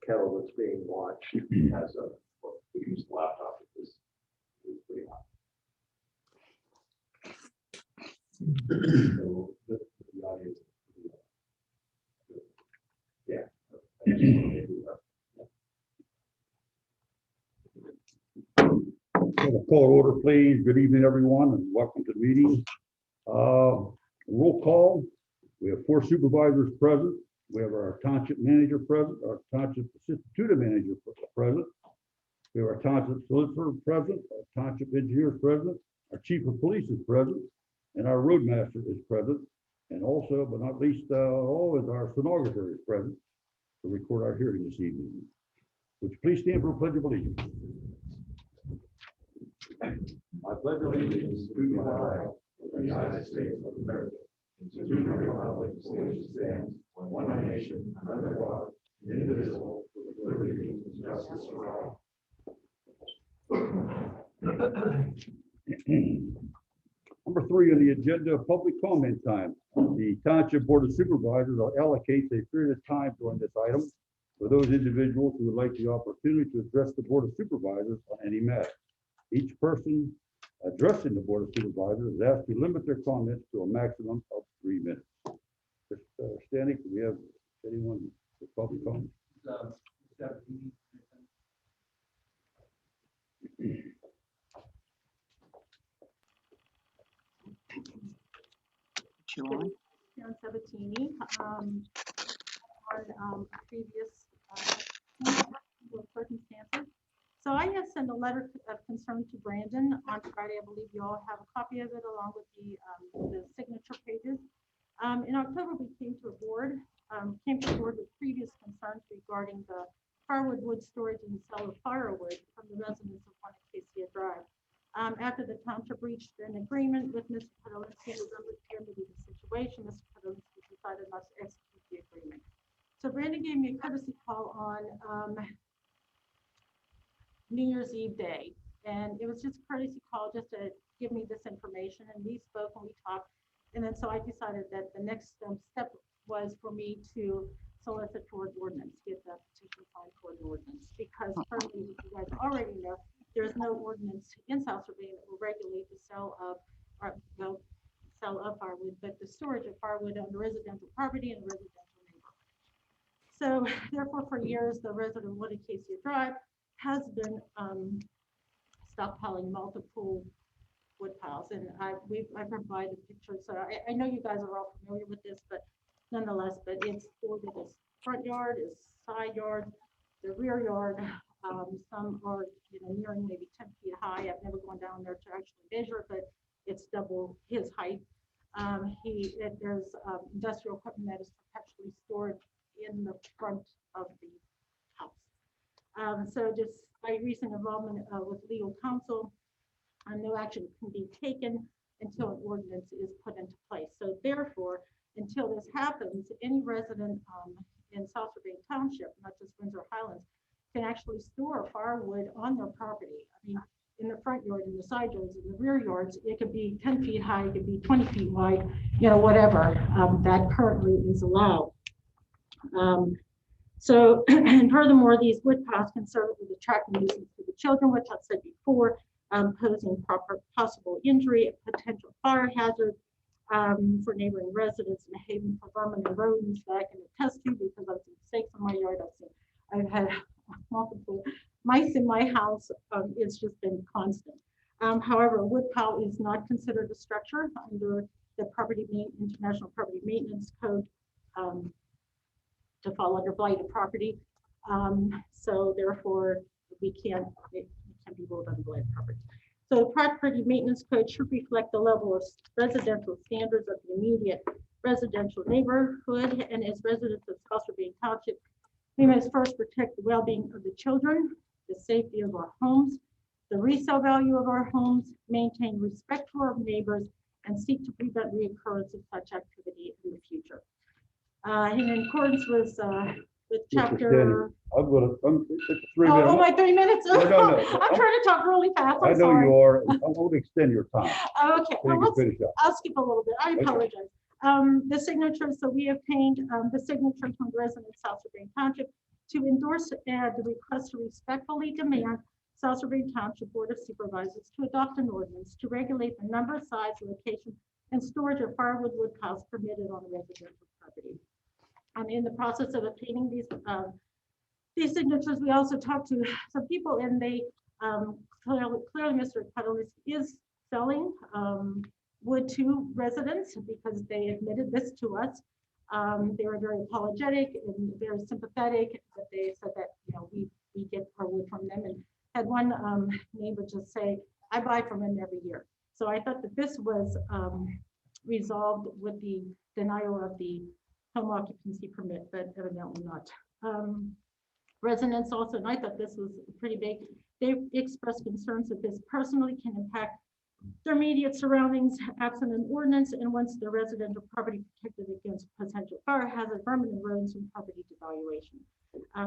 kettle that's being watched has a, well, we use the laptop, is pretty hot. So, the audio is yeah. I just wanted to do that. Call order, please. Good evening, everyone, and welcome to the meeting. Roll call. We have 4 supervisors present. We have our township manager present, our township assistant tutor manager present. We have our township solicitor present, our township engineer is present, our chief of police is present, and our roadmaster is present. And also, but not least, all is our stenographer is present to record our hearing this evening. Would you please stand for a pledge of allegiance? I pledge allegiance to the flag of the United States of America, and to the republic for which it stands, one nation, under God, indivisible, with liberty and justice for all. Number 3 on the agenda, public comment time. The Township Board of Supervisors allocates a period of time during this item for those individuals who would like the opportunity to address the Board of Supervisors on any matter. Each person addressing the Board of Supervisors is asked to limit their comments to a maximum of 3 minutes. Mr. Stanek, do we have anyone with public comment? Sharon Sabatini, on previous circumstances. So I have sent a letter of concern to Brandon on Friday. I believe you all have a copy of it along with the signature pages. In October, we came to the board with previous concerns regarding the firewood wood storage and sale of firewood from the residents of 1 Acacia Drive. After the township reached an agreement with Mr. Podolinsky in November to remedy the situation, Mr. Podolinsky decided not to execute the agreement. So Brandon gave me a courtesy call on New Year's Eve day, and it was just a courtesy call just to give me this information, and we spoke and we talked, and then so I decided that the next step was for me to solicit toward ordinance, get the petition signed toward ordinance, because currently, you guys already know, there's no ordinance in South Strabane that will regulate the sale of firewood, but the storage of firewood on the residential property and the residential neighborhood. So therefore, for years, the resident of 1 Acacia Drive has been stockpiling multiple wood piles, and I provided pictures. So I know you guys are all familiar with this, but nonetheless, but it's stored in this front yard, his side yard, the rear yard. Some are nearing maybe 10 feet high. I've never gone down there to actually measure, but it's double his height. There's industrial equipment that is perpetually stored in the front of the house. So just by recent involvement with legal counsel, no action can be taken until an ordinance is put into place. So therefore, until this happens, any resident in Sauster Township, not just Windsor Highlands, can actually store firewood on their property. I mean, in the front yard, in the side yards, in the rear yards, it could be 10 feet high, it could be 20 feet wide, whatever that currently is allowed. So, and furthermore, these wood piles can serve as a attracting nuisance to the children, which I've said before, posing possible injury, a potential fire hazard for neighboring residents, and a haven for vermin and rodents that I can attest to because I've seen snakes in my yard. I've had multiple mice in my house. It's just been constant. However, a wood pile is not considered a structure under the International Property Maintenance Code to fall under blighted property. So therefore, it can be ruled under blighted property. So the Property Maintenance Code should reflect the level of residential standards of the immediate residential neighborhood, and as residents of Sauster Township, we must first protect the well-being of the children, the safety of our homes, the resale value of our homes, maintain respect for our neighbors, and seek to prevent reoccurrence of such activity in the future. In accordance with chapter. I'm it's 3 minutes. Oh, my 3 minutes. No. I'm trying to talk really fast. I know sorry. you are. I'm going to extend your time. Okay, So well, finish up. I'll skip a little bit. I apologize. Okay. The signatures, so we obtained the signatures from the residents of South Strabane Township to endorse the request to respectfully demand Strabane Township Board of Supervisors to adopt an ordinance to regulate the number, size, location, and storage of firewood wood piles permitted on a residential property. In the process of obtaining these signatures, we also talked to some people, and they clearly Mr. Puddles is selling wood to residents because they admitted this to us. They were very apologetic and very sympathetic, but they said that, you know, we get our wood from them, and had one neighbor just say, I buy from him every year. So I thought that this was resolved with the denial of the home occupancy permit, but evidently not. Residents also, and I thought this was pretty big, they expressed concerns that this personally can impact their immediate surroundings absent an ordinance, and once their residential property protected against potential fire hazard, permanent erosion, and property devaluation.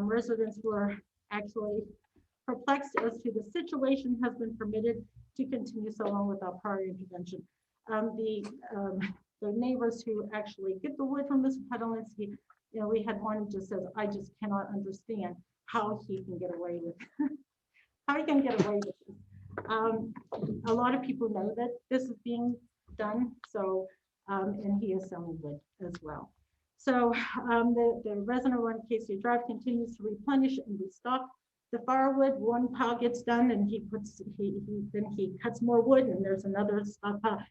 Residents were actually perplexed as to the situation has been permitted to continue so long without prior intervention. The neighbors who actually get the wood from Mr. Podolinsky, you know, we had one who just says, I just cannot understand how he can get away with how he can get away with this. A lot of people know that this is being done, so and he is selling wood as well. So the resident on Casey Drive continues to replenish and restock the firewood. One pile gets done, and then he cuts more wood, and there's another pile.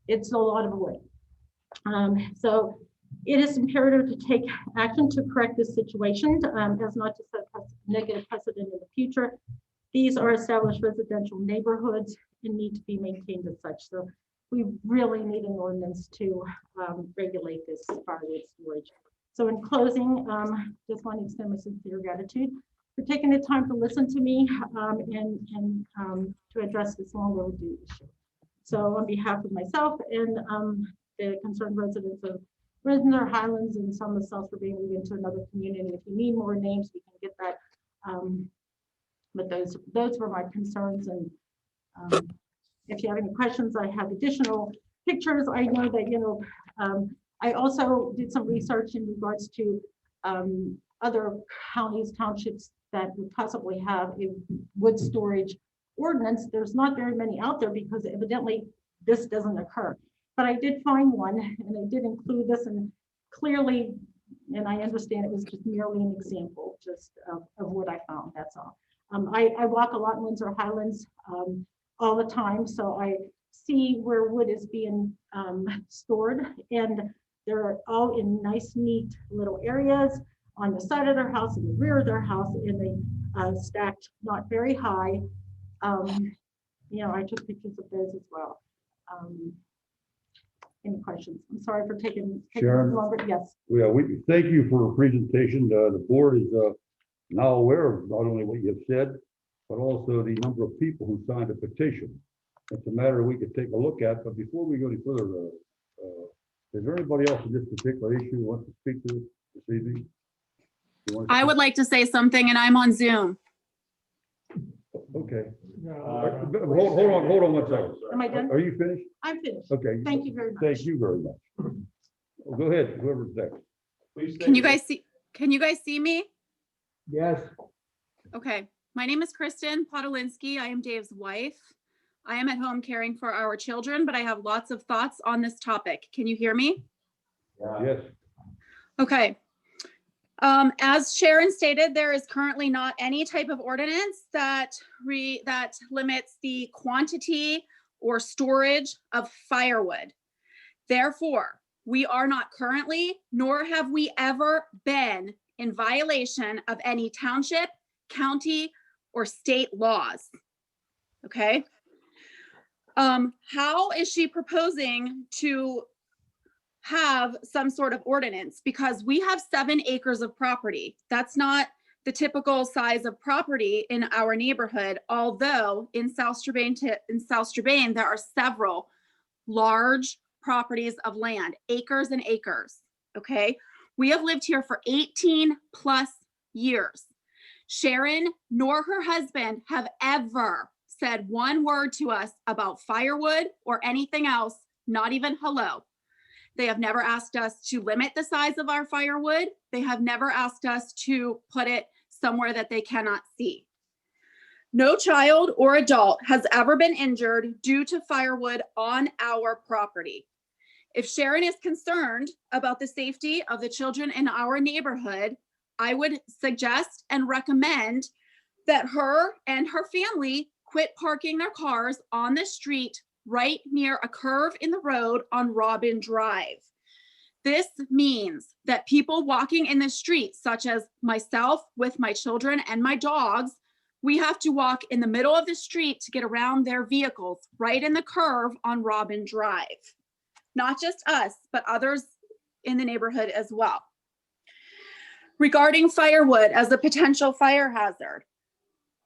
It's a lot of wood. So it is imperative to take action to correct this situation, as not to set a negative precedent in the future. These are established residential neighborhoods and need to be maintained as such. So we really need an ordinance to regulate this firewood storage. So in closing, just want to extend my sincere gratitude for taking the time to listen to me and to address this long overdue issue. So on behalf of myself and the concerned residents of Renner, Highlands, and some of South Strabane, moving to another community. If you need more names, we can get that. But those were my concerns. And if you have any questions, I have additional pictures. I know that, you know, I also did some research in regards to other counties, townships that would possibly have a wood storage ordinance. There's not very many out there because evidently this doesn't occur. But I did find one, and I did include this, and clearly, and I understand it was just merely an example just of what I found, that's all. I walk a lot in Windsor Highlands all the time, so I see where wood is being stored, and they're all in nice, neat little areas on the side of their house, in the rear of their house, and they stacked not very high. You know, I took pictures of those as well. Any questions? I'm sorry for taking longer. Yes. Yeah, we thank you for your presentation. The board is now aware of not only what you've said, but also the number of people who signed a petition. It's a matter we could take a look at. But before we go any further, is there anybody else in this particular issue who wants to speak to this evening? I would like to say something, and I'm on Zoom. Okay. Hold on one second. Am I done? Are you finished? I'm finished. Okay. Thank you very much. Thank you very much. Well, go ahead, whoever's next. Can you guys see me? Yes. Okay. My name is Kristen Podolinsky. I am Dave's wife. I am at home caring for our children, but I have lots of thoughts on this topic. Can you hear me? Yes. Okay. As Sharon stated, there is currently not any type of ordinance that limits the quantity or storage of firewood. Therefore, we are not currently, nor have we ever been, in violation of any township, county, or state laws. Okay. How is she proposing to have some sort of ordinance? Because we have 7 acres of property. That's not the typical size of property in our neighborhood, although in South Strabane, there are several large properties of land, acres and acres, okay? We have lived here for 18 plus years. Sharon nor her husband have ever said one word to us about firewood or anything else, not even hello. They have never asked us to limit the size of our firewood. They have never asked us to put it somewhere that they cannot see. No child or adult has ever been injured due to firewood on our property. If Sharon is concerned about the safety of the children in our neighborhood, I would suggest and recommend that her and her family quit parking their cars on the street right near a curve in the road on Robin Drive. This means that people walking in the street, such as myself with my children and my dogs, we have to walk in the middle of the street to get around their vehicles right in the curve on Robin Drive. Not just us, but others in the neighborhood as well. Regarding firewood as a potential fire hazard,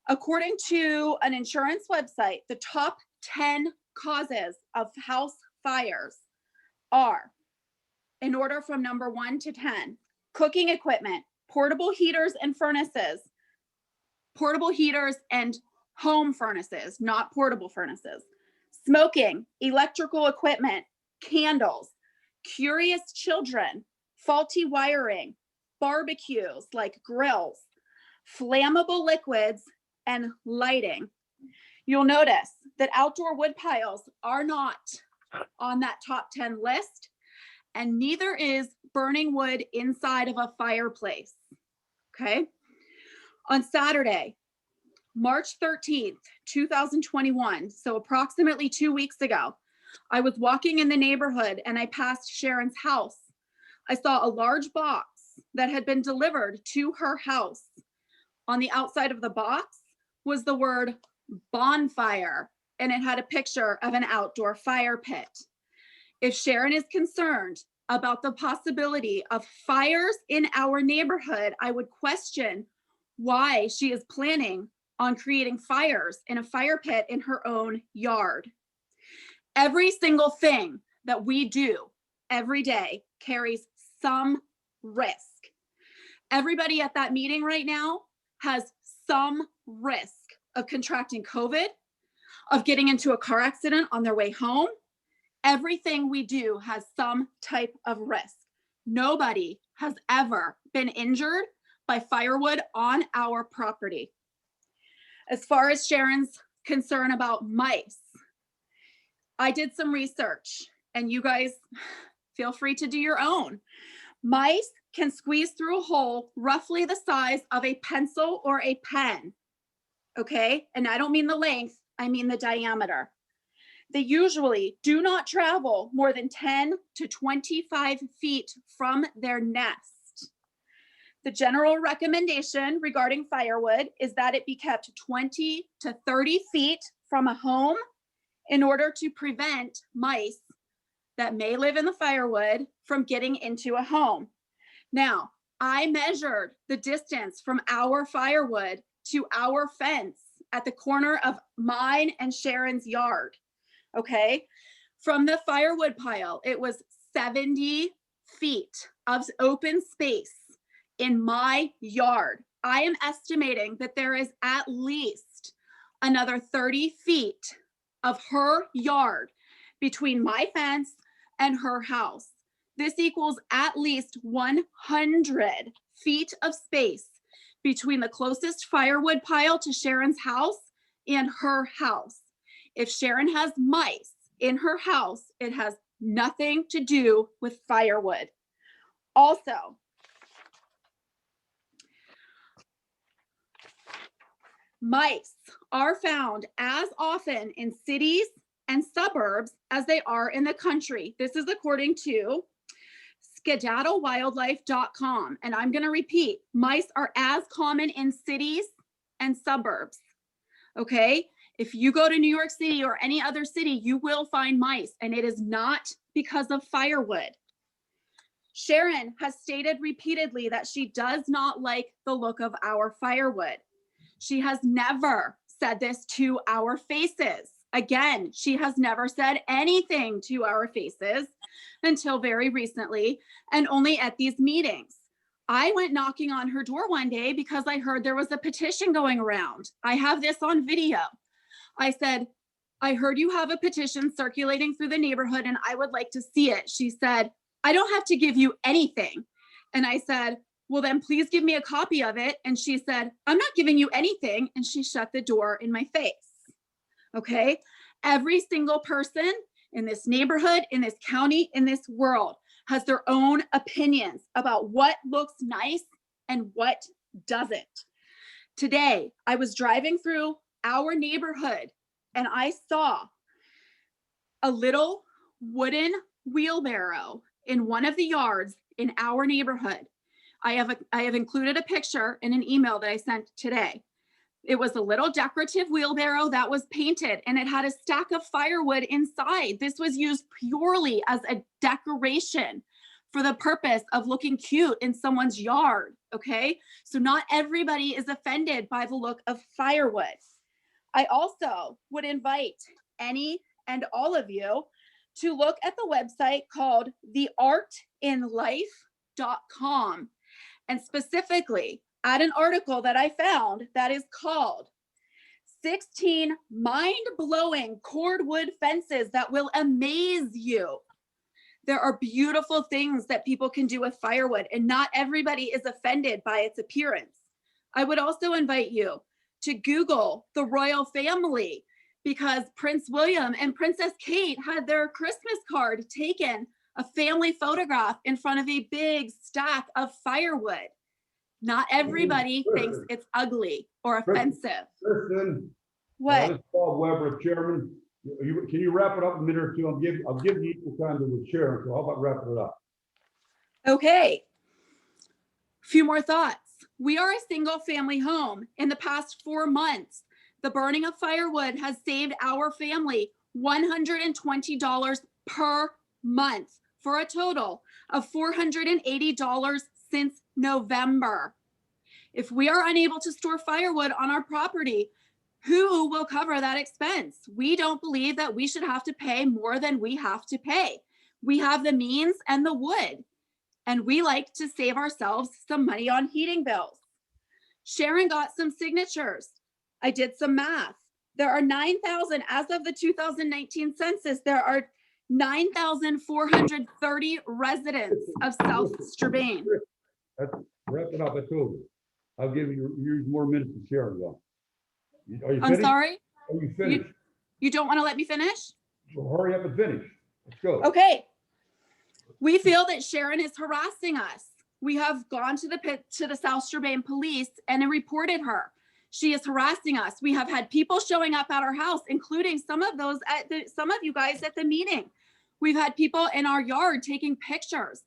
according to an insurance website, the top 10 causes of house fires are, in order from number 1 to 10, cooking equipment, portable heaters and furnaces, portable heaters and home furnaces, not portable furnaces, smoking, electrical equipment, candles, curious children, faulty wiring, barbecues like grills, flammable liquids, and lighting. You'll notice that outdoor wood piles are not on that top 10 list, and neither is burning wood inside of a fireplace. Okay. On Saturday, March 13th, 2021, so approximately 2 weeks ago, I was walking in the neighborhood and I passed Sharon's house. I saw a large box that had been delivered to her house. On the outside of the box was the word bonfire, and it had a picture of an outdoor fire pit. If Sharon is concerned about the possibility of fires in our neighborhood, I would question why she is planning on creating fires in a fire pit in her own yard. Every single thing that we do every day carries some risk. Everybody at that meeting right now has some risk of contracting COVID, of getting into a car accident on their way home. Everything we do has some type of risk. Nobody has ever been injured by firewood on our property. As far as Sharon's concern about mice, I did some research, and you guys feel free to do your own. Mice can squeeze through a hole roughly the size of a pencil or a pen, okay? And I don't mean the length, I mean the diameter. They usually do not travel more than 10 to 25 feet from their nest. The general recommendation regarding firewood is that it be kept 20 to 30 feet from a home in order to prevent mice that may live in the firewood from getting into a home. Now, I measured the distance from our firewood to our fence at the corner of mine and Sharon's yard, okay? From the firewood pile, it was 70 feet of open space in my yard. I am estimating that there is at least another 30 feet of her yard between my fence and her house. This equals at least 100 feet of space between the closest firewood pile to Sharon's house and her house. If Sharon has mice in her house, it has nothing to do with firewood. Also, mice are found as often in cities and suburbs as they are in the country. This is according to skedaddlewildlife.com. And I'm going to repeat, mice are as common in cities and suburbs. Okay. If you go to New York City or any other city, you will find mice, and it is not because of firewood. Sharon has stated repeatedly that she does not like the look of our firewood. She has never said this to our faces. Again, she has never said anything to our faces until very recently, and only at these meetings. I went knocking on her door one day because I heard there was a petition going around. I have this on video. I said, I heard you have a petition circulating through the neighborhood and I would like to see it. She said, I don't have to give you anything. And I said, Well, then please give me a copy of it. And she said, I'm not giving you anything. And she shut the door in my face. Okay. Every single person in this neighborhood, in this county, in this world has their own opinions about what looks nice and what doesn't. Today, I was driving through our neighborhood and I saw a little wooden wheelbarrow in one of the yards in our neighborhood. I have included a picture in an email that I sent today. It was a little decorative wheelbarrow that was painted and it had a stack of firewood inside. This was used purely as a decoration for the purpose of looking cute in someone's yard, okay? So not everybody is offended by the look of firewood. I also would invite any and all of you to look at the website called theartinlife.com, and specifically at an article that I found that is called 16 mind-blowing cordwood fences that will amaze you. There are beautiful things that people can do with firewood, and not everybody is offended by its appearance. I would also invite you to Google the royal family, because Prince William and Princess Kate had their Christmas card taken, a family photograph in front of a big stack of firewood. Not everybody thinks it's ugly or offensive. Kristen, What? this is Bob Weber, Chairman. Can you wrap it up in a minute or two? I'll give you equal time to the chair. So how about wrapping it up? Okay. Few more thoughts. We are a single family home. In the past 4 months, the burning of firewood has saved our family $120 per month for a total of $480 since November. If we are unable to store firewood on our property, who will cover that expense? We don't believe that we should have to pay more than we have to pay. We have the means and the wood, and we like to save ourselves some money on heating bills. Sharon got some signatures. I did some math. There are 9,000, as of the 2019 census, there are 9,430 residents of South Strabane. Wrap it up. I told you. I'll give you more minutes to share it. Are you I'm finished? sorry? Are you finished? You don't want to let me finish? So hurry up and finish. Let's go. Okay. We feel that Sharon is harassing us. We have gone to the South Strabane police and reported her. She is harassing us. We have had people showing up at our house, including some of you guys at the meeting. We've had people in our yard taking pictures.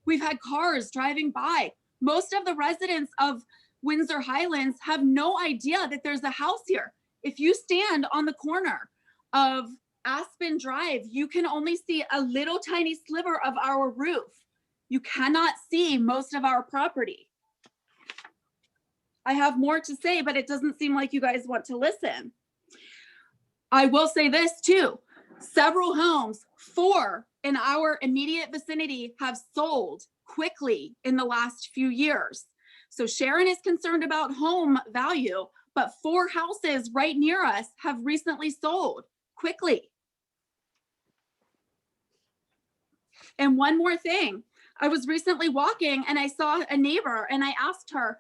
We've had cars driving by. Most of the residents of Windsor Highlands have no idea that there's a house here. If you stand on the corner of Aspen Drive, you can only see a little tiny sliver of our roof. You cannot see most of our property. I have more to say, but it doesn't seem like you guys want to listen. I will say this too. Several homes, 4 in our immediate vicinity, have sold quickly in the last few years. So Sharon is concerned about home value, but 4 houses right near us have recently sold quickly. And one more thing. I was recently walking and I saw a neighbor and I asked her,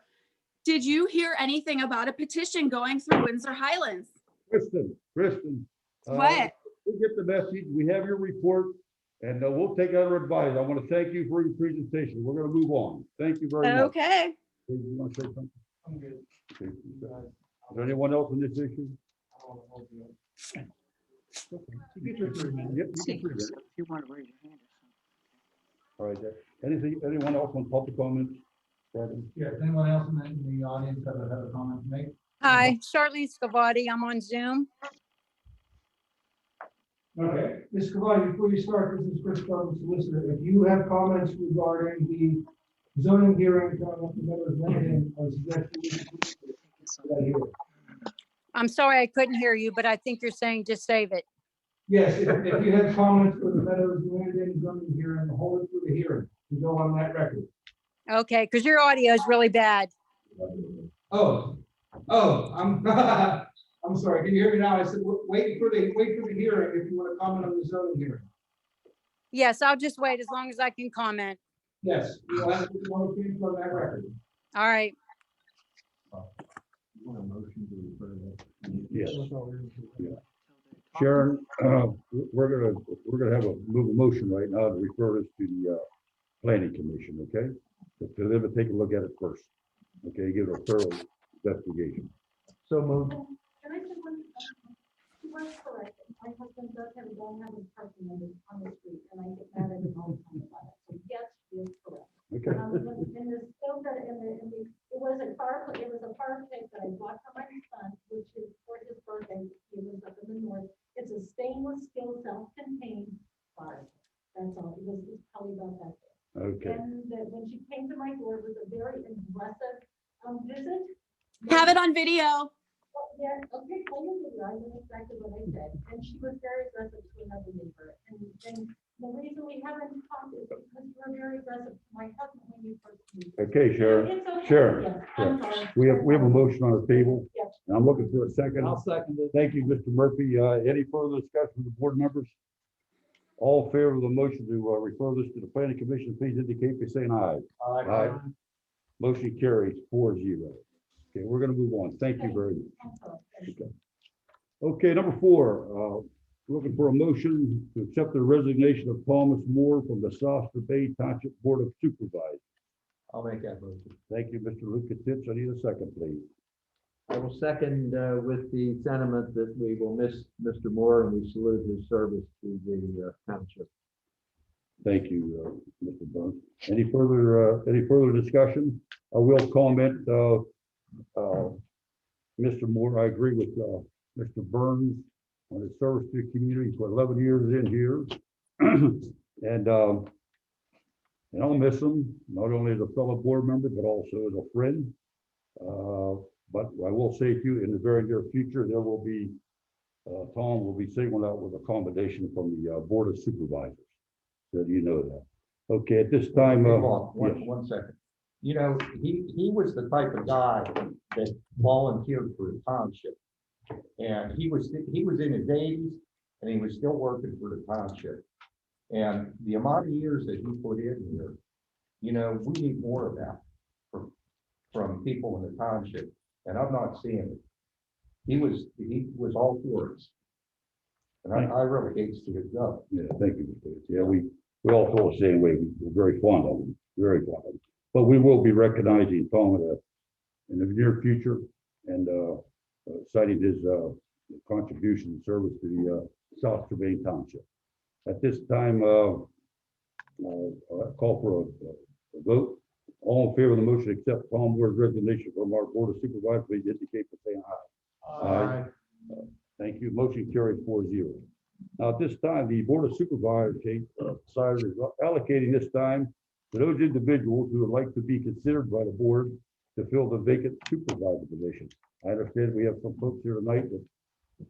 did you hear anything about a petition going through Windsor Highlands? Kristen. What? We'll get the message. We have your report and we'll take other advice. I want to thank you for your presentation. We're going to move on. Thank you very much. Okay. You want to say something? I'm good. Okay. Is there anyone else on this issue? You get your 3 minutes. Yep, you get 3 minutes. You want to raise your hand or All right. Anyone else on public comments? Yeah, does anyone else in the audience have a comment to make? Hi, Charlene Scavati. I'm on Zoom. Okay, Ms. Cavani, before you start, this is Chris Garland, solicitor. If you have comments regarding the zoning hearing coming up in Meadows Lane, I suggest you that hearing. I'm sorry I couldn't hear you, but I think you're saying just save it. Yes, if you have comments for the Meadows Lane zoning hearing, hold it for the hearing. You go on that record. Okay, because your audio is really bad. Oh, I'm I'm sorry. Can you hear me now? I said wait for the hearing if you want to comment on the zoning hearing. Yes, I'll just wait as long as I can comment. Yes, we'll have to change on that record. All right. You want a motion to refer that? Yes. Sharon, we're gonna have move a motion right now to refer this to the planning commission, okay? To them to take a look at it first, okay, give it a thorough investigation. So moved. Can I say one? You were correct. My husband does have a dog having parking on the street, and I get mad at him all the time about it. So yes, he is correct. Okay, In the stove that, it was a fire pit that I bought for my son, which is for his birthday. He was up in the north. It's a stainless steel self-contained fire. That's all. It's probably about that big. okay. And that when she came to my door, it was a very aggressive visit. Have it on video. Yeah, okay, play your video. I know exactly what I said. And she was very aggressive to another neighbor. And the reason we haven't talked is because you were very aggressive to my husband when you first moved. Okay, Sharon, It's okay. Sharon, Yes, I'm sorry. we have a motion on the table, Yes. and I'm looking for a second. I'll second it. Thank you, Mr. Murphy. Any further discussion with the board members? All in favor of the motion to refer this to the planning commission, please indicate by saying aye. Aye. Motion carries 4-0. Okay, we're gonna move on. Thank you very much. I'm sorry. Okay. Okay, number 4, looking for a motion to accept the resignation of Thomas Moore from the Strabane Township Board of Supervisors. I'll make that motion. Thank you, Mr. Lukasich. I need a second, please. I will second with the sentiment that we will miss Mr. Moore and we salute his service to the township. Thank you, Mr. Burns. Any further discussion? I will comment, Mr. Moore, I agree with Mr. Burns on his service to the community for 11 years in here. And I'll miss him, not only as a fellow board member, but also as a friend. But I will say to you, in the very near future, there will be, Tom will be signaling out with a commendation from the Board of Supervisors. So you know that. Okay, at this time, Hold on, yes. one second. You know, he was the type of guy that volunteered for the township. And he was in his 80s and he was still working for the township. And the amount of years that he put in here, you know, we need more of that from people in the township. And I'm not seeing it. He was all for us. And I really hate to see it go. Yeah, thank you, Mr. Davis. Yeah, we all feel the same way. We're very fond of him, very fond of him. But we will be recognizing Tom in the near future and citing his contribution and service to the South Strabane Township. At this time, I'll call for a vote. All in favor of the motion to accept Tom Moore's resignation from our Board of Supervisors, please indicate by saying aye. Aye. Thank you. Motion carried 4-0. Now, at this time, the Board of Supervisors decided allocating this time to those individuals who would like to be considered by the board to fill the vacant supervisor position. I understand we have some folks here tonight that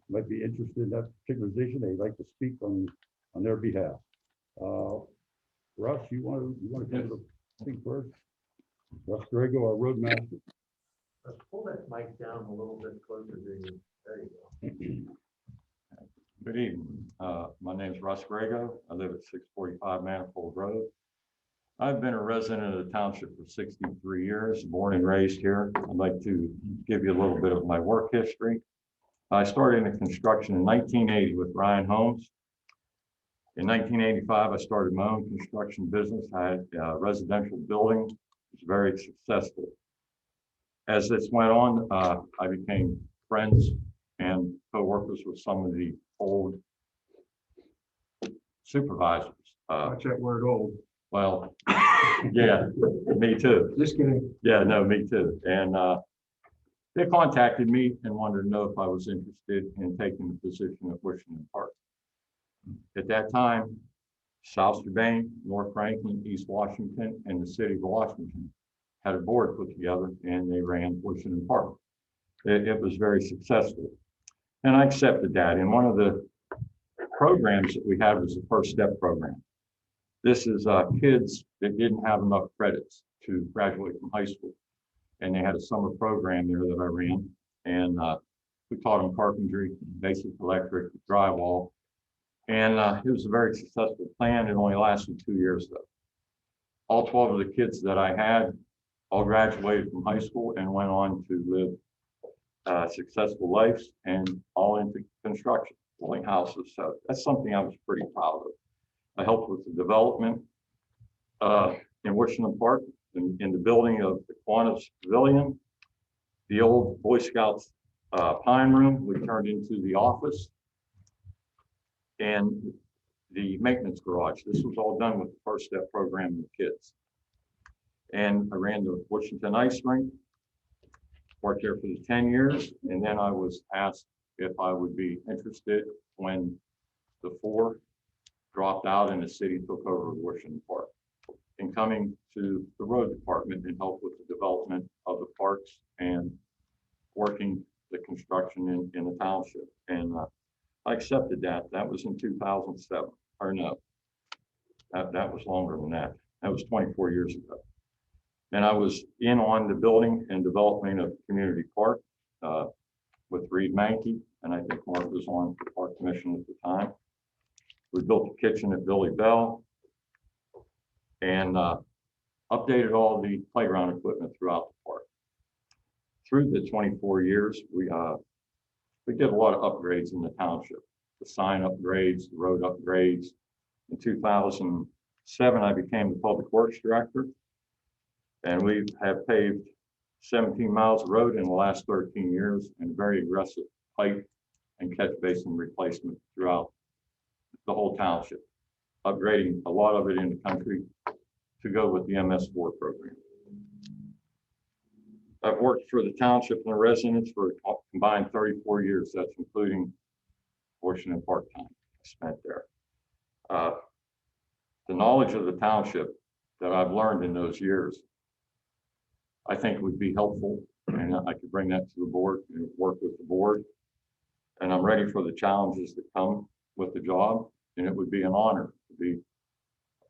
might be interested in that particular position. They'd like to speak on their behalf. Russ, you want to give the thing first? Russ Grego, our roadmaster. Let's pull that mic down a little bit closer to you. There you go. Good evening. My name is Russ Grego. I live at 645 Manifold Road. I've been a resident of the township for 63 years, born and raised here. I'd like to give you a little bit of my work history. I started in construction in 1980 with Ryan Homes. In 1985, I started my own construction business. I had a residential building. It was very successful. As this went on, I became friends and co-workers with some of the old supervisors. Watch that word old. Well, yeah, me too. Just kidding. Yeah, no, me too. And they contacted me and wanted to know if I was interested in taking the position at Washington Park. At that time, South Strabane, North Franklin, East Washington, and the city of Washington had a board put together and they ran Washington Park. It was very successful. And I accepted that. And one of the programs that we had was the First Step program. This is kids that didn't have enough credits to graduate from high school. And they had a summer program there that I ran. And we taught them carpentry, basic electric, drywall. And it was a very successful plan. It only lasted 2 years though. all 12 of the kids that I had all graduated from high school and went on to live successful lives and all into construction, building houses. So that's something I was pretty proud of. I helped with the development in Washington Park, in the building of the Kiwanis Pavilion, the old Boy Scouts Pine Room, we turned into the office, and the maintenance garage. This was all done with the First Step program with kids. And I ran the Washington Ice Rink, worked there for the 10 years, and then I was asked if I would be interested when the 4 dropped out and the city took over Washington Park, and coming to the road department and help with the development of the parks and working the construction in the township. And I accepted that. That was in 2007, or no, that was longer than that. That was 24 years ago. And I was in on the building and development of community park with Reed Mankey, and I think Mark was on the park commission at the time. We built a kitchen at Billy Bell and updated all the playground equipment throughout the park. Through the 24 years, we did a lot of upgrades in the township, the sign upgrades, the road upgrades. In 2007, I became the public works director, and we have paved 17 miles of road in the last 13 years, and very aggressive pipe and catch basin replacement throughout the whole township, upgrading a lot of it in the country to go with the MS4 program. I've worked for the township and the residents for a combined 34 years. That's including Washington Park time I spent there. The knowledge of the township that I've learned in those years, I think would be helpful, and I could bring that to the board and work with the board. And I'm ready for the challenges that come with the job, and it would be an honor to be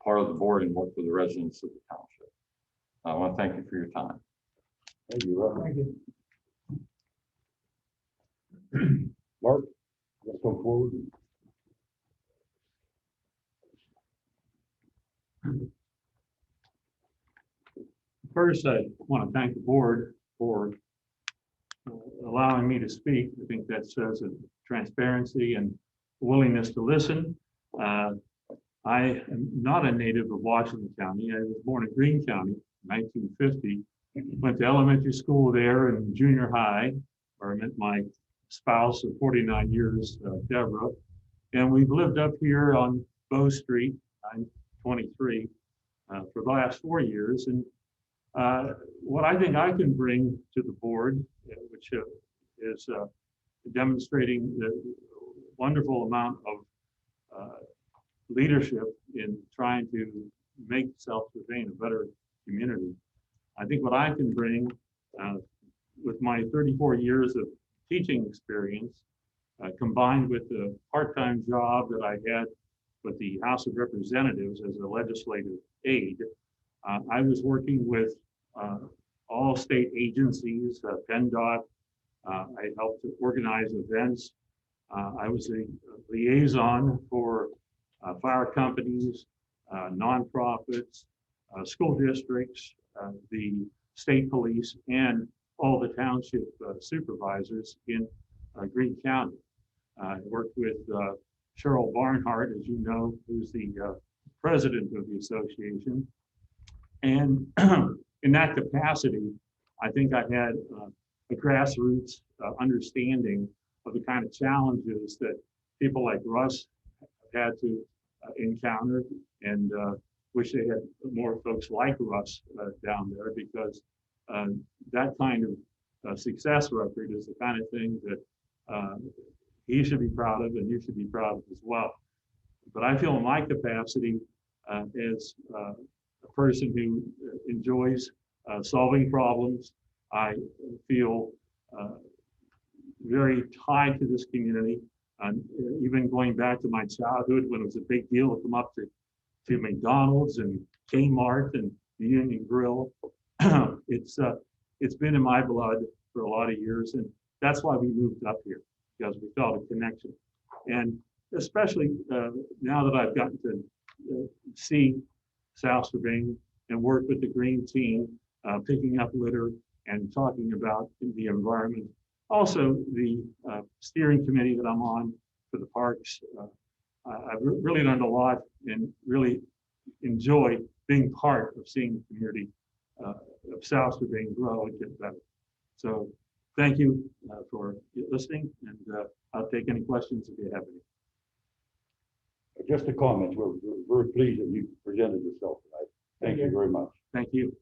part of the board and work with the residents of the township. I want to thank you for your time. Thank you, Rob. Thank you. Mark, you want to come forward? First, I want to thank the board for allowing me to speak. I think that says transparency and willingness to listen. I am not a native of Washington County. I was born in Greene County in 1950. Went to elementary school there and junior high, where I met my spouse of 49 years, Deborah. And we've lived up here on Bow Street, I'm 23, for the last 4 years. And what I think I can bring to the board, which is demonstrating the wonderful amount of leadership in trying to make South Strabane a better community. I think what I can bring with my 34 years of teaching experience, combined with the part-time job that I had with the House of Representatives as a legislative aide, I was working with all state agencies, PennDOT. I helped to organize events. I was a liaison for fire companies, nonprofits, school districts, the state police, and all the township supervisors in Greene County. I worked with Cheryl Barnhart, as you know, who's the president of the association. And in that capacity, I think I had a grassroots understanding of the kind of challenges that people like Russ had to encounter, and wish they had more folks like Russ down there, because that kind of success record is the kind of thing that he should be proud of, and you should be proud of as well. But I feel in my capacity as a person who enjoys solving problems, I feel very tied to this community. Even going back to my childhood, when it was a big deal to come up to McDonald's and Kmart and the Union Grill, it's been in my blood for a lot of years, and that's why we moved up here, because we felt a connection. And especially now that I've gotten to see South Strabane and work with the green team, picking up litter and talking about the environment. Also, the steering committee that I'm on for the parks, I've really learned a lot and really enjoy being part of seeing the community of Sauster being grow and get better. So thank you for listening, and I'll take any questions if you have any. Just a comment, we're very pleased that you presented yourself tonight. Thank you very much. Thank you.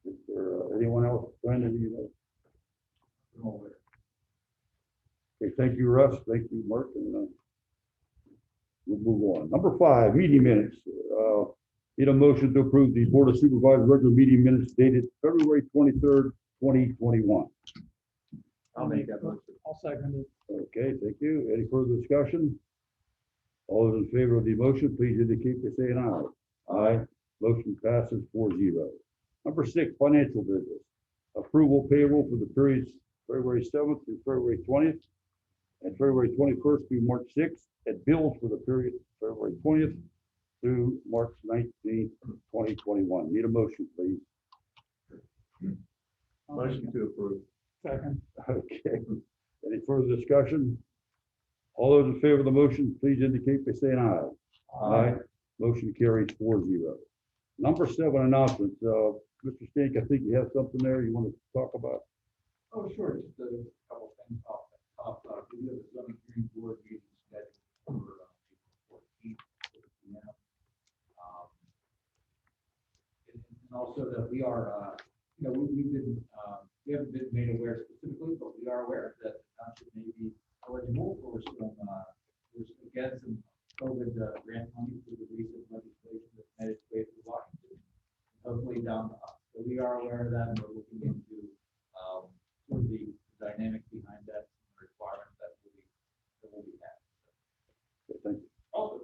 Is there anyone else, Brandon, you know? No. Okay, thank you, Russ. Thank you, Mark, and we'll move on. Number 5, meeting minutes. Need a motion to approve the Board of Supervisors regular meeting minutes dated February 23rd, 2021. I'll make that motion. I'll second it. Okay, thank you. Any further discussion? All those in favor of the motion, please indicate by saying aye. Aye. Motion passes 4-0. Number 6, financial business. Approval payroll for the periods February 7th through February 20th and February 21st through March 6th, and bills for the period February 20th through March 19th, 2021. Need a motion, please. Motion to approve. Second. Okay. Any further discussion? All those in favor of the motion, please indicate by saying aye. Aye. Motion carries 4-0. Number 7, announcements. Mr. Stink, I think you have something there you want to talk about? Oh, sure, just a couple things off the top. We have a zoning hearing board meeting scheduled for April 14th. And also that we are, you know, we've been, we haven't been made aware specifically, but we are aware that the township may be eligible for some, again, some COVID grant money through the recent legislation that made its way through Washington, hopefully down to us. So we are aware of that, and we're looking into sort of the dynamic behind that, and the requirements that will be had. Thank you. Also,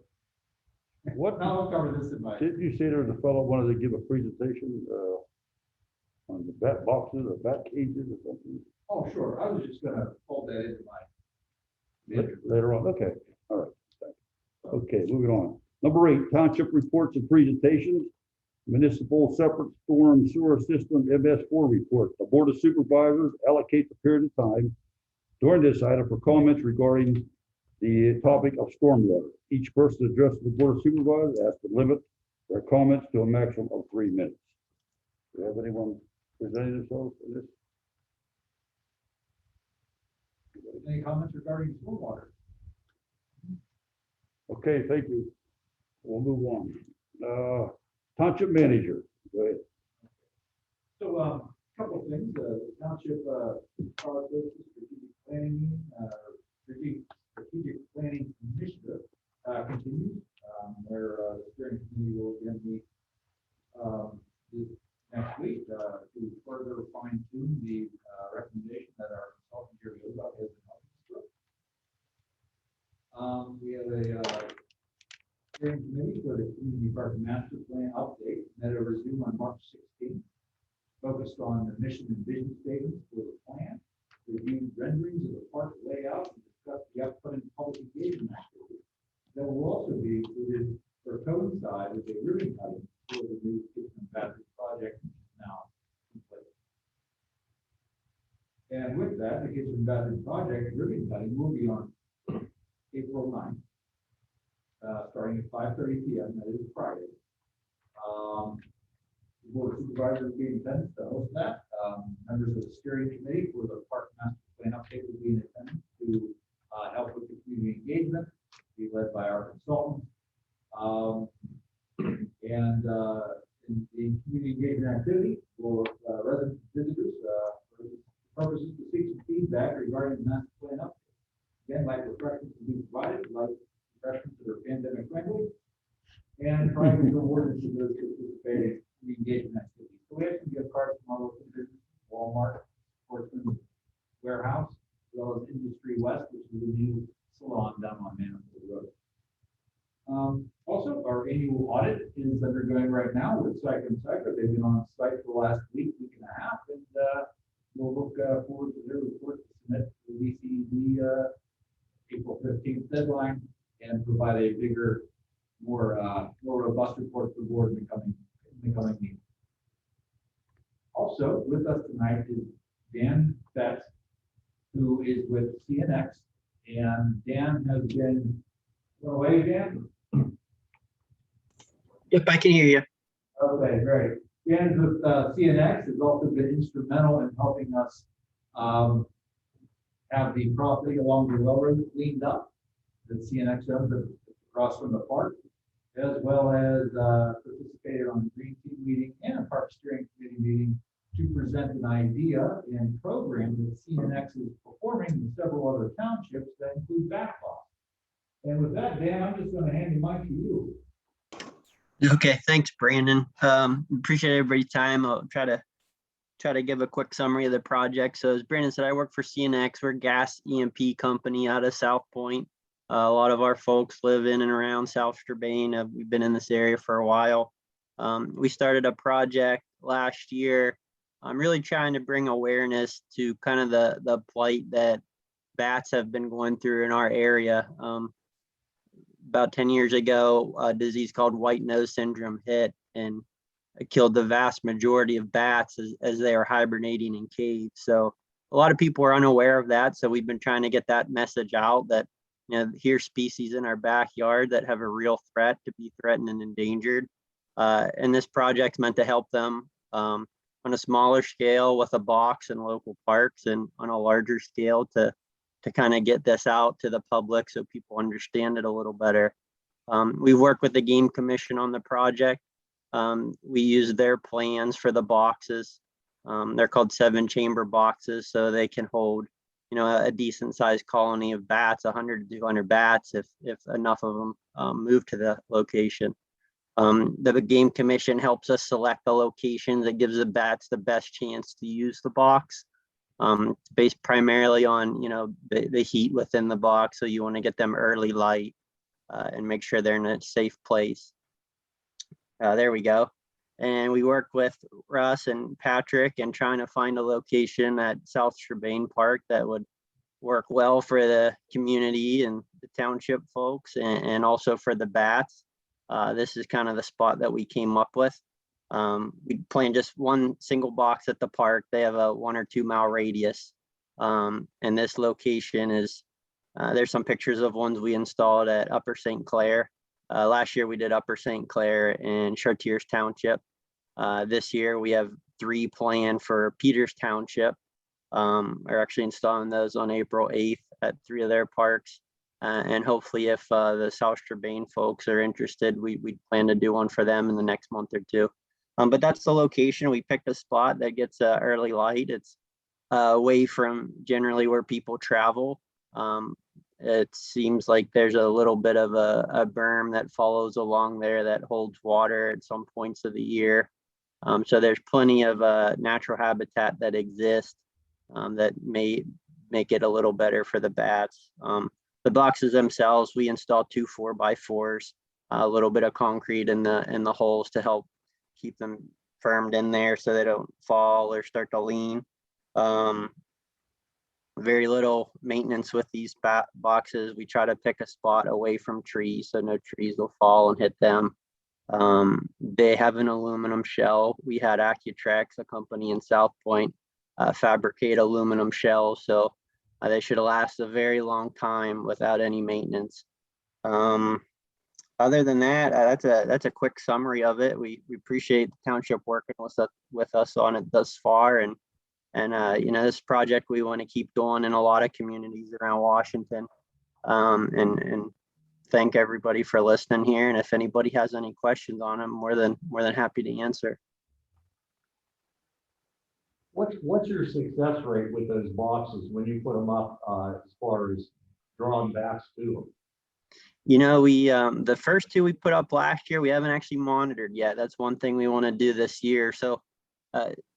What, now I'll cover this in my. didn't you say there was a fellow wanted to give a presentation on the bat boxes or bat cages or something? Oh, sure. I was just gonna fold that into my. Later on, okay, all right. Thank you. Okay, moving on. Number 8, township reports and presentations. Municipal separate storm sewer system MS4 report. The Board of Supervisors allocate the period of time during this item for comments regarding the topic of stormwater. Each person addressed the Board of Supervisors has to limit their comments to a maximum of 3 minutes. Do you have anyone presenting themselves for this? Any comments regarding stormwater? Okay, thank you. We'll move on. Township manager, go ahead. So, a couple of things, the township, strategic planning, strategic planning initiative, continues, where, the steering committee will again meet, this next week, to further fine tune the, recommendation that our consultant here has about his. We have a, steering committee for the community park master plan update that will resume on March 16th, focused on the mission and vision statements for the plan, review renderings of the park layout, and discuss the upcoming public engagement activities. That will also be included or coincide with a ribbon cutting for the new kitchen and bathroom project, which is now complete. And with that, the kitchen and bathroom project ribbon cutting will be on April 9th. Starting at 5:30 p.m. That is Friday. The Board of Supervisors will be in attendance to host that. Members of the steering committee for the park master plan update will be in attendance to help with the community engagement, be led by our consultant. And in the community engagement activity for residents and visitors, for purposes to seek some feedback regarding the master plan update. Again, like refreshments to be provided, like refreshments that are pandemic friendly, and trying to reward to those participating in the engagement activities. So we have some gift cards from our local business, Walmart, Sportsman Warehouse, as well as Industry West, which is a new salon down on Manifold Road. Also, our annual audit is undergoing right now with Psych and Psycho. They've been on site for the last week and a half, and we'll look forward to their report to submit to the DCED April 15th deadline and provide a bigger more robust report for the board in the coming meeting. Also with us tonight is Dan Betts, who is with CNX, and Dan has been, away, Dan? Yep, I can hear you. Okay, great. Dan is with CNX, has also been instrumental in helping us have the property along the railroad cleaned up that CNX owns across from the park, as well as participated on the Green Team meeting and a Park Steering Committee meeting to present an idea and program that CNX is performing in several other townships that include backlog. And with that, Dan, I'm just going to hand the mic to you. Okay, thanks, Brandon. Appreciate everybody's time. I'll try to give a quick summary of the project. So as Brandon said, I work for CNX. We're a gas EMP company out of South Point. A lot of our folks live in and around South Strabane. We've been in this area for a while. We started a project last year. I'm really trying to bring awareness to kind of the plight that bats have been going through in our area. About 10 years ago, a disease called white nose syndrome hit and it killed the vast majority of bats as they are hibernating in caves. So a lot of people are unaware of that. So we've been trying to get that message out that, you know, here's species in our backyard that have a real threat to be threatened and endangered. And this project's meant to help them on a smaller scale with a box in local parks, and on a larger scale to kind of get this out to the public so people understand it a little better. We've worked with the Game Commission on the project. We use their plans for the boxes. They're called 7-chamber boxes, so they can hold, you know, a decent sized colony of bats, 100 to 200 bats if enough of them move to the location. The Game Commission helps us select the locations that gives the bats the best chance to use the box. Based primarily on, you know, the heat within the box. So you want to get them early light and make sure they're in a safe place. There we go. And we work with Russ and Patrick and trying to find a location at South Strabane Park that would work well for the community and the township folks, and also for the bats. This is kind of the spot that we came up with. We plan just one single box at the park. They have a 1 or 2 mile radius. And this location is, there's some pictures of ones we installed at Upper St. Clair. Last year we did Upper St. Clair and Chartiers Township. This year we have 3 planned for Peters Township. We're actually installing those on April 8th at 3 of their parks. And hopefully if the South Strabane folks are interested, we plan to do one for them in the next month or 2. But that's the location. We picked a spot that gets early light. It's away from generally where people travel. It seems like there's a little bit of a berm that follows along there that holds water at some points of the year. So there's plenty of natural habitat that exists that may make it a little better for the bats. The boxes themselves, we installed 2 4x4s, a little bit of concrete in the holes to help keep them firmed in there so they don't fall or start to lean. Very little maintenance with these boxes. We try to pick a spot away from trees so no trees will fall and hit them. They have an aluminum shell. We had Accutrex, a company in South Point, fabricate aluminum shells, so they should last a very long time without any maintenance. Other than that, that's a quick summary of it. We appreciate the township working with us on it thus far, and you know, this project we want to keep going in a lot of communities around Washington. And thank everybody for listening here. And if anybody has any questions on them, more than happy to answer. What's your success rate with those boxes when you put them up as far as drawing bats to them? You know, we the first 2 we put up last year, we haven't actually monitored yet. That's one thing we want to do this year. So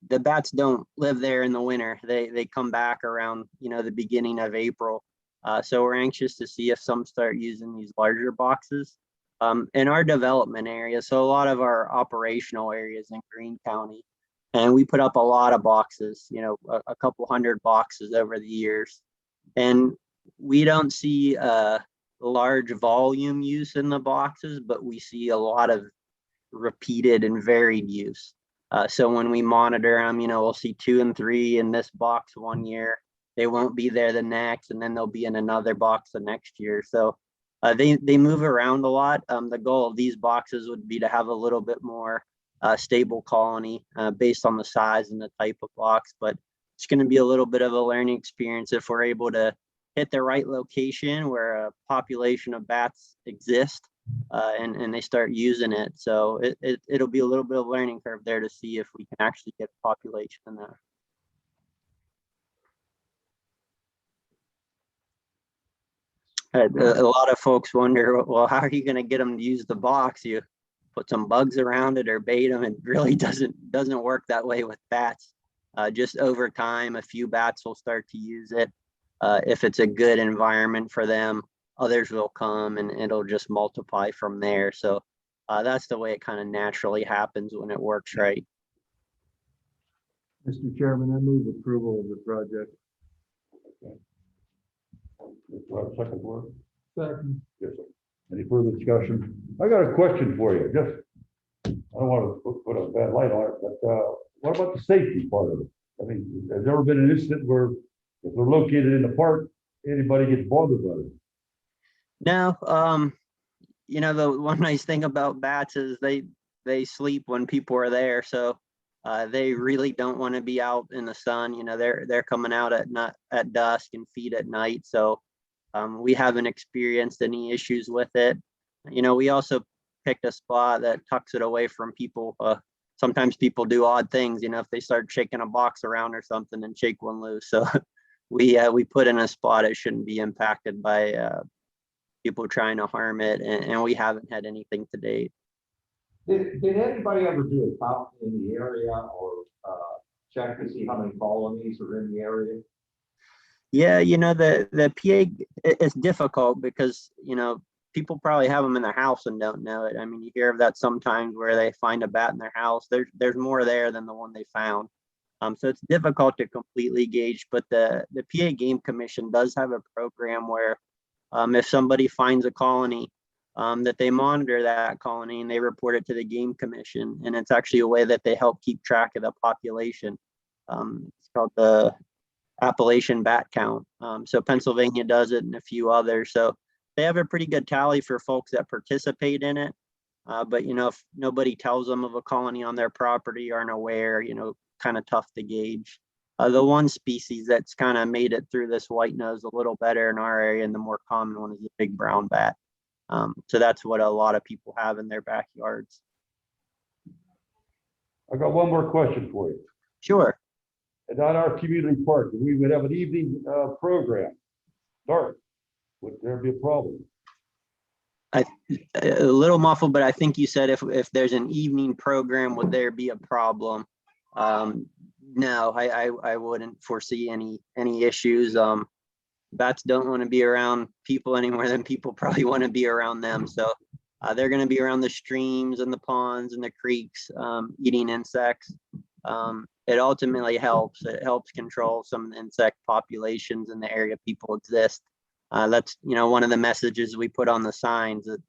the bats don't live there in the winter. They come back around, you know, the beginning of April. So we're anxious to see if some start using these larger boxes. In our development area, so a lot of our operational areas in Greene County, and we put up a lot of boxes, you know, a couple hundred boxes over the years. And we don't see large volume use in the boxes, but we see a lot of repeated and varied use. So when we monitor them, we'll see 2 and 3 in this box one year. They won't be there the next, and then they'll be in another box the next year. So they move around a lot. The goal of these boxes would be to have a little bit more stable colony based on the size and the type of box, but it's going to be a little bit of a learning experience if we're able to hit the right location where a population of bats exist and they start using it. So it'll be a little bit of a learning curve there to see if we can actually get population in there. A lot of folks wonder, well, how are you going to get them to use the box? You put some bugs around it or bait them. It really doesn't work that way with bats. Just over time, a few bats will start to use it. If it's a good environment for them, others will come and it'll just multiply from there. So that's the way it kind of naturally happens when it works right. Mr. Chairman, I move approval of the project. Do I have a second for it? Second. Yes, sir. Any further discussion? I got a question for you. I don't want to put a bad light on it, but what about the safety part of it? I mean, has there ever been an incident where if they're located in the park, anybody gets bothered by it? No, the one nice thing about bats is they sleep when people are there. So they really don't want to be out in the sun. They're coming out at dusk and feed at night. So we haven't experienced any issues with it. We also picked a spot that tucks it away from people. Sometimes people do odd things, if they start shaking a box around or something and shake one loose. So we put in a spot it shouldn't be impacted by people trying to harm it, and we haven't had anything to date. Did anybody ever do a count in the area or check to see how many colonies are in the area? Yeah, the PA, it's difficult because, people probably have them in their house and don't know it. I mean, you hear of that sometimes where they find a bat in their house. There's more there than the one they found. So it's difficult to completely gauge, but the PA Game Commission does have a program where if somebody finds a colony, that they monitor that colony and they report it to the Game Commission. And it's actually a way that they help keep track of the population. It's called the Appalachian Bat Count. So Pennsylvania does it and a few others. So they have a pretty good tally for folks that participate in it. But, if nobody tells them of a colony on their property, aren't aware, kind of tough to gauge. The one species that's kind of made it through this white nose a little better in our area, and the more common one is the big brown bat. So that's what a lot of people have in their backyards. I got one more question for you. Sure. At our community park, we would have an evening program. Dark. Would there be a problem? A little muffled, but I think you said if there's an evening program, would there be a problem? No, I wouldn't foresee any issues. Bats don't want to be around people any more than people probably want to be around them. So they're going to be around the streams and the ponds and the creeks, eating insects. It ultimately helps. It helps control some of the insect populations in the area people exist. That's one of the messages we put on the signs, that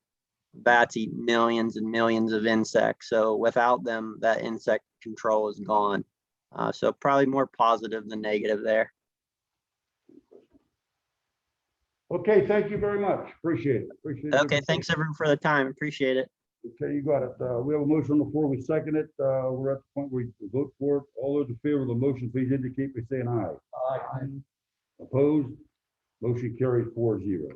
bats eat millions and millions of insects. So without them, that insect control is gone. So probably more positive than negative there. Okay, thank you very much. Appreciate it. Okay, thanks everyone for the time. Appreciate it. Okay, you got it. We have a motion on the floor. We second it. We're at the point where we vote for it. All those in favor of the motion, please indicate by saying aye. Aye. Opposed? Motion carries 4-0.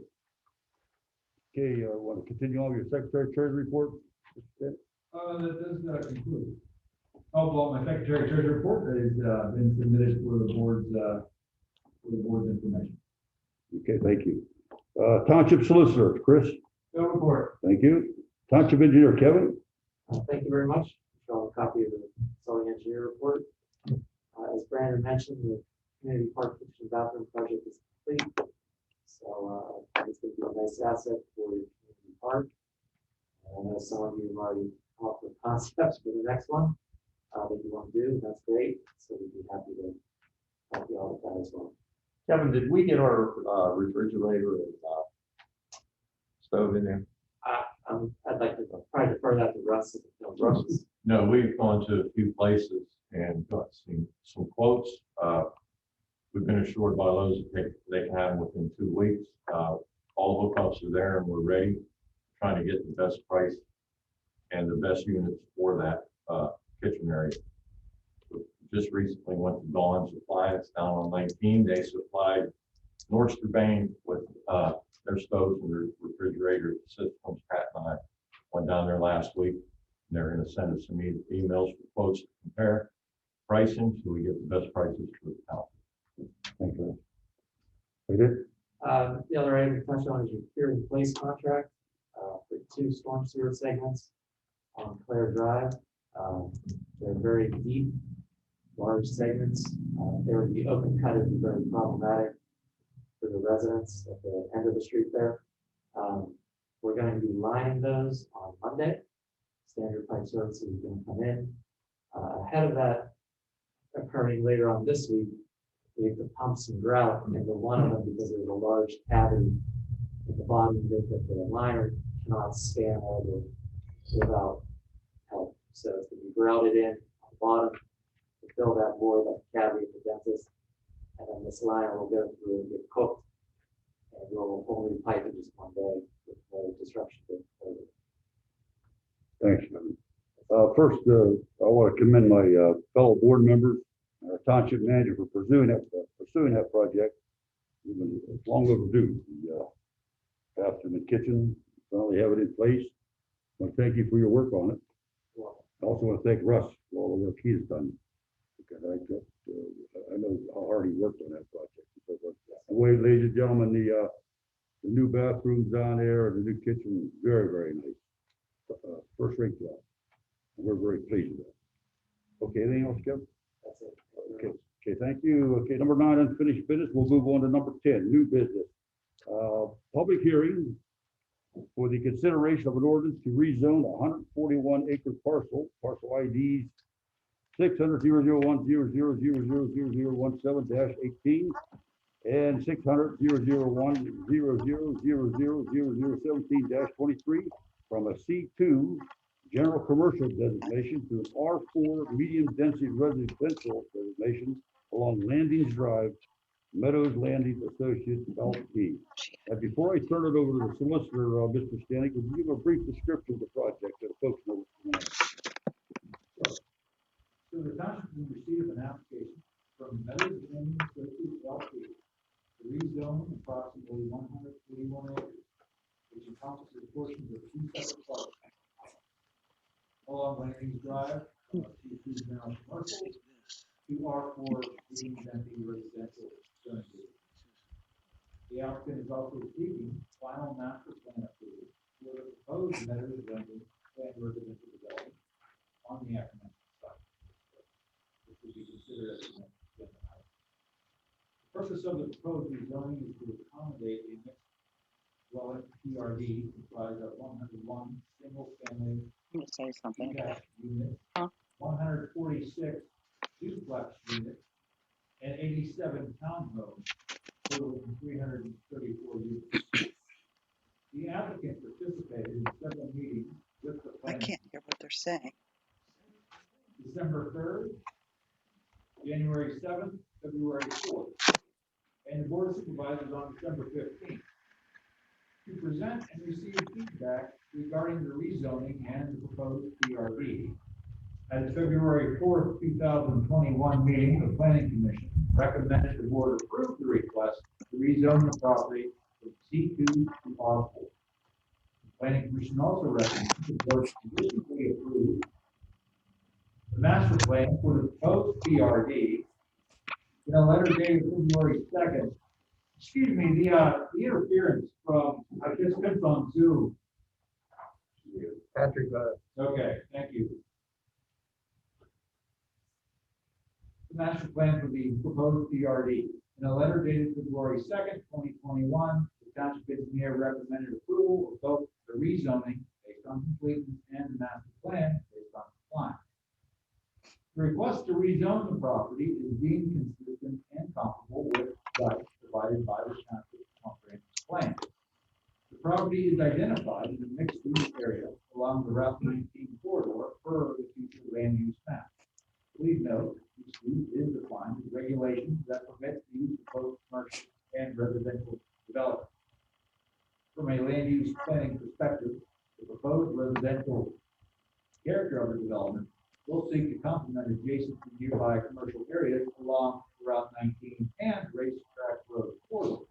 Okay, want to continue on with your Secretary Treasury report? That does conclude. Oh, well, my Secretary Treasury report has been submitted for the board's information. Okay, thank you. Township Solicitor, Chris. No report. Thank you. Township Engineer, Kevin. Thank you very much. Show a copy of the zoning engineer report. As Brandon mentioned, the community park kitchen bathroom project is complete. So it's going to be a nice asset for your community park. And I know some of you have already offered concepts for the next one that you want to do. That's great. So we'd be happy to help you out with that as well. Kevin, did we get our refrigerator and stove in there? I'd like to probably defer that to Russ. Russ. No, we've gone to a few places and got some quotes. We've been assured by those that they can have them within 2 weeks. All hookups are there and we're ready, trying to get the best price and the best units for that kitchen area. We just recently went to Dawn Supply, it's down on 19. They supplied North Strabane with their stoves and their refrigerator systems. Pat and I went down there last week. And they're going to send us some emails for quotes to compare pricing so we get the best prices for the town. Thank you. We did? The other item to touch on is your cure in place contract for 2 storm sewer segments on Clare Drive. They're very deep, large segments. They would be open cut, would be very problematic for the residents at the end of the street there. We're going to be lining those on Monday. Standard Pipe Services is going to come in. Ahead of that occurring later on this week, we have to pump some grout into one of them because there's a large cavity at the bottom of it that the liner cannot span over without help. So it's going to be grouted in on the bottom to fill that void, that cavity at the dentist. And then this liner will go through and get cooked. And we'll only pipe it just one day with no disruption to the Thanks, Kevin. First, I want to commend my fellow board members, our township manager for pursuing that project. Even it's long overdue. The bathroom and kitchen, finally have it in place. I want to thank you for your work on it. I also want to thank Russ for all the work he has done, because I know how hard he worked on that project. Anyway, ladies and gentlemen, the new bathrooms down there and the new kitchen, very, very nice. First rate job. We're very pleased with that. Okay, anything else, Kevin? That's it. Okay, thank you. Okay, number 9, unfinished business. We'll move on to number 10, new business. Public hearing for the consideration of an ordinance to rezone a 141 acre parcel IDs 600-001-0000017-18 and 600-001-0000017-23 from a C2 general commercial designation to an R4 medium density residential designation along Landings Drive, Meadows Landing Associates LP. And before I turn it over to the solicitor, Mr. Stanek, would you give a brief description of the project so the folks know what's going on? So the township will receive an application from Meadows Landing Associates LP to rezone approximately 141 acres, which encompasses portions of 2 separate parcels along Landings Drive, C2 general commercial, 2 R4 medium density residential zoning. The applicant is also seeking final master plan approval for the proposed Meadows Landing planned residential development on the aforementioned site, which will be considered as the next agenda item. The purpose of the proposed rezoning is to accommodate a mixed dwelling PRD comprised of 101 single-family detached units, 146 duplex units, and 87 townhomes, totaling 334 units. The applicant participated in several meetings with the I planning. can't hear what they're saying. December 3rd, January 7th, February 4th, and the Board of Supervisors on December 15th to present and receive feedback regarding the rezoning and the proposed PRD. At the February 4th, 2021 meeting, the Planning Commission recommended the board approve the request to rezone the property from C2 to R4. The Planning Commission also recommended the board conditionally approve the master plan for the proposed PRD in a letter dated February 2nd. Excuse me, the interference from participants on Zoom. Patrick, Okay, thank you. The master plan for the proposed PRD. In a letter dated February 2nd, 2021, the township engineer recommended approval of both the rezoning based on completeness and the master plan based on compliance. The request to rezone the property is deemed consistent and comparable with that provided by the township comprehensive plan. The property property is identified in a mixed use area along the Route 19 corridor per the future land use map. Please note, mixed use is defined as regulations that permit the use of both commercial and residential development. From a land use planning perspective, the proposed residential character of the development will seek to complement adjacent to nearby commercial areas along Route 19 and Racetrack Road corridors.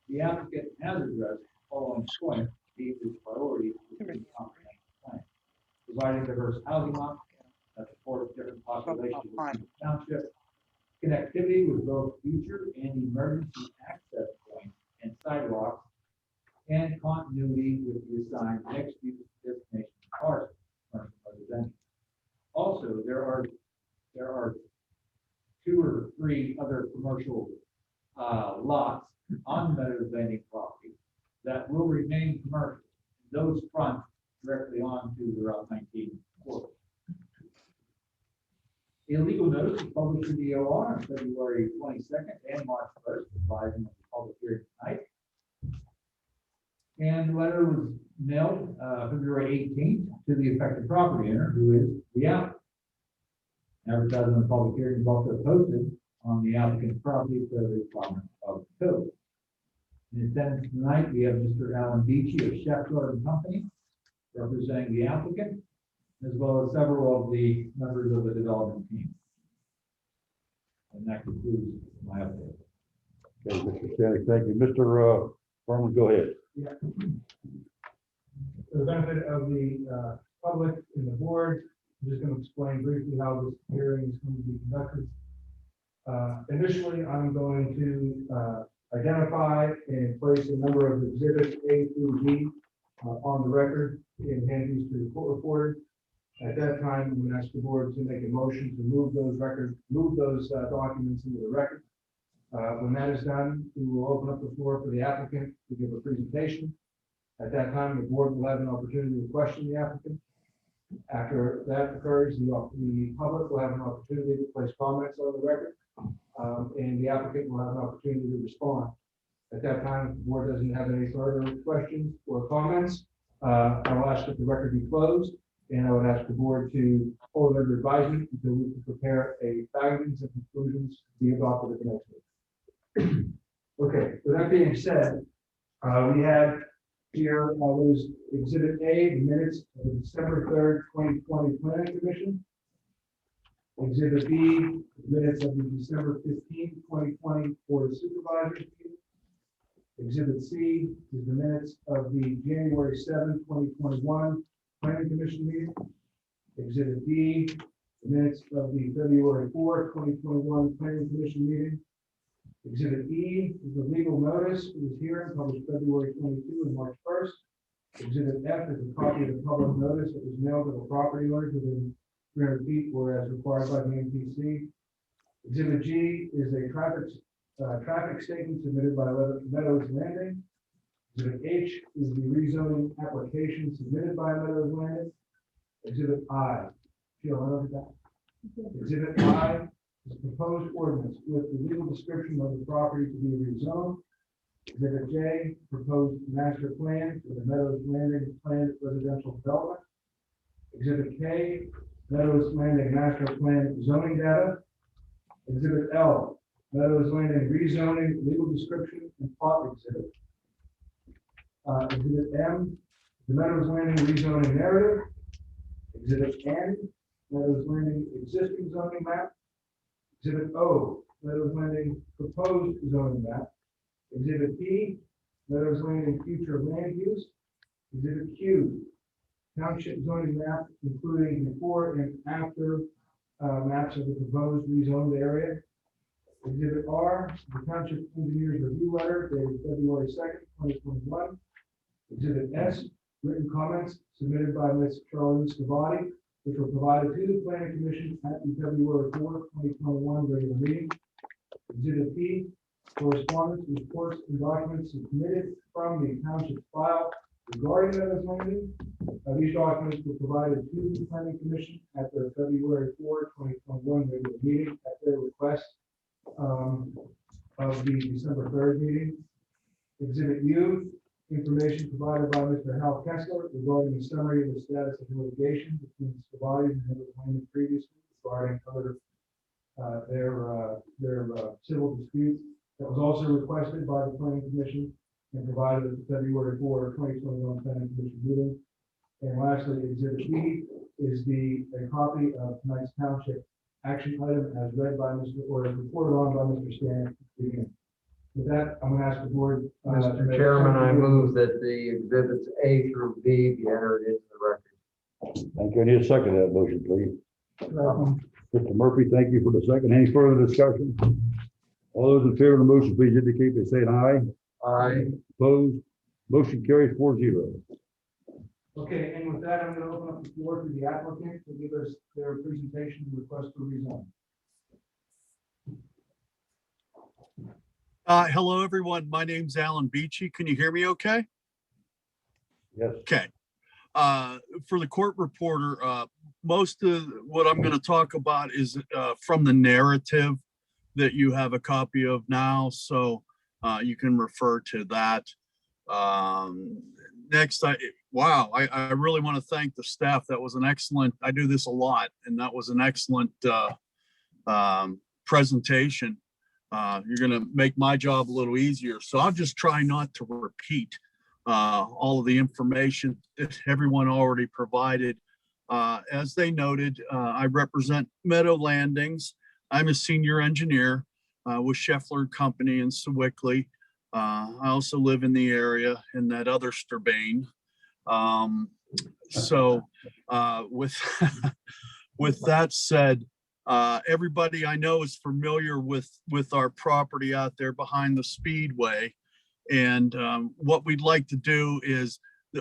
The applicant has addressed the following points deemed as priorities within the comprehensive plan: providing diverse housing options that support different populations within the township, connectivity with both future and emergency access points and sidewalks, and continuity with the assigned mixed-use destination parcel, commercial residential. Also, there are 2 or 3 other commercial lots on Meadows Landing property that will remain commercial. Those front directly onto the Route 19 corridor. A legal notice was published in the OR on February 22nd and March 1st, advising of the public hearing tonight. And the letter was mailed February 18th to the affected property owner, who is the applicant. Advertising of the public hearing is also posted on the applicant's property for the requirement of the code. In attendance tonight, we have Mr. Alan Beachy of Scheffler and Company, representing the applicant, as well as several of the members of the development team. And that concludes my update. Okay, Mr. Stanek, thank you. Mr. Farman, go ahead. Yeah. For the benefit of the public and the board, I'm just going to explain briefly how this hearing is going to be conducted. Initially, I'm going to identify and place a number of exhibits A through D on the record and hand these to the court reporter. At that time, I'm going to ask the board to make a motion to move those documents into the record. When that is done, we will open up the floor for the applicant to give a presentation. At that time, the board will have an opportunity to question the applicant. After that occurs, the public will have an opportunity to place comments on the record, and the applicant will have an opportunity to respond. At that time, if the board doesn't have any further questions or comments, I will ask that the record be closed, and I would ask the board to hold under advisement until we can prepare a findings and conclusions to be adopted at the next meeting. Okay, with that being said, we had here was Exhibit A, the minutes of the December 3rd, 2020 Planning Commission. Exhibit B, minutes of the December 15th, 2020 Board of Supervisors meeting. Exhibit C is the minutes of the January 7th, 2021 Planning Commission meeting. Exhibit D, the minutes of the February 4th, 2021 Planning Commission meeting. Exhibit E is the legal notice for this hearing published February 22 and March 1st. Exhibit F is a copy of the public notice that was mailed to the property owners within 300 feet or as required by the NPC. Exhibit G is a traffic statement submitted by Meadows Landing. Exhibit H is the rezoning application submitted by Meadows Landing. Exhibit I. Exhibit I is proposed ordinance with the legal description of the property to be rezoned. Exhibit J, proposed master plan for the Meadows Landing planned residential development. Exhibit K, Meadows Landing master plan zoning data. Exhibit L, Meadows Landing rezoning legal description and plot exhibit. Exhibit M, the Meadows Landing rezoning narrative. Exhibit N, Meadows Landing existing zoning map. Exhibit O, Meadows Landing proposed zoning map. Exhibit P, Meadows Landing future land use. Exhibit Q, township zoning map, including before and after maps of the proposed rezoned area. Exhibit R, the township engineer's review letter dated February 2nd, 2021. Exhibit S, written comments submitted by Ms. Charlene Scavati, which were provided to the Planning Commission at the February 4th, 2021 regular meeting. Exhibit P, correspondence, reports, and documents submitted from the township file regarding Meadows Landing. These documents were provided to the Planning Commission at their February 4th, 2021 regular meeting at their request of the December 3rd meeting. Exhibit U information provided by Mr. Hal Kessler regarding the summary of the status of litigation between the Supervisors and the plaintiff previously regarding other their civil disputes. That was also requested by the Planning Commission and provided at the February 4, 2021 Planning Commission meeting. And lastly, Exhibit B is a copy of tonight's Township action item as read by Mr. or as reported on by Mr. Stan. With that, I'm going to ask the board. Mr. Chairman, I move that the exhibits A through B be entered into the record. Thank you. I need a second to that motion, please. Mr. Murphy, thank you for the second. Any further discussion? All those in favor of the motion, please indicate by saying aye. Aye. Opposed? Motion carries 4-0. Okay, and with that, I'm going to open up the floor to the applicant to give us their presentation and request for rezone. Hello, everyone. My name's Alan Beachy. Can you hear me okay? Yes. Okay. For the court reporter, most of what I'm going to talk about is from the narrative that you have a copy of now, so you can refer to that. Next, I really want to thank the staff. That was an excellent, I do this a lot, and that was an excellent presentation. You're going to make my job a little easier. So I'll just try not to repeat all of the information that everyone already provided. As they noted, I represent Meadow Landings. I'm a senior engineer with Scheffler Company in Sewickley. I also live in the area in that other Strabane. With with that said, everybody I know is familiar with our property out there behind the Speedway. And what we'd like to do is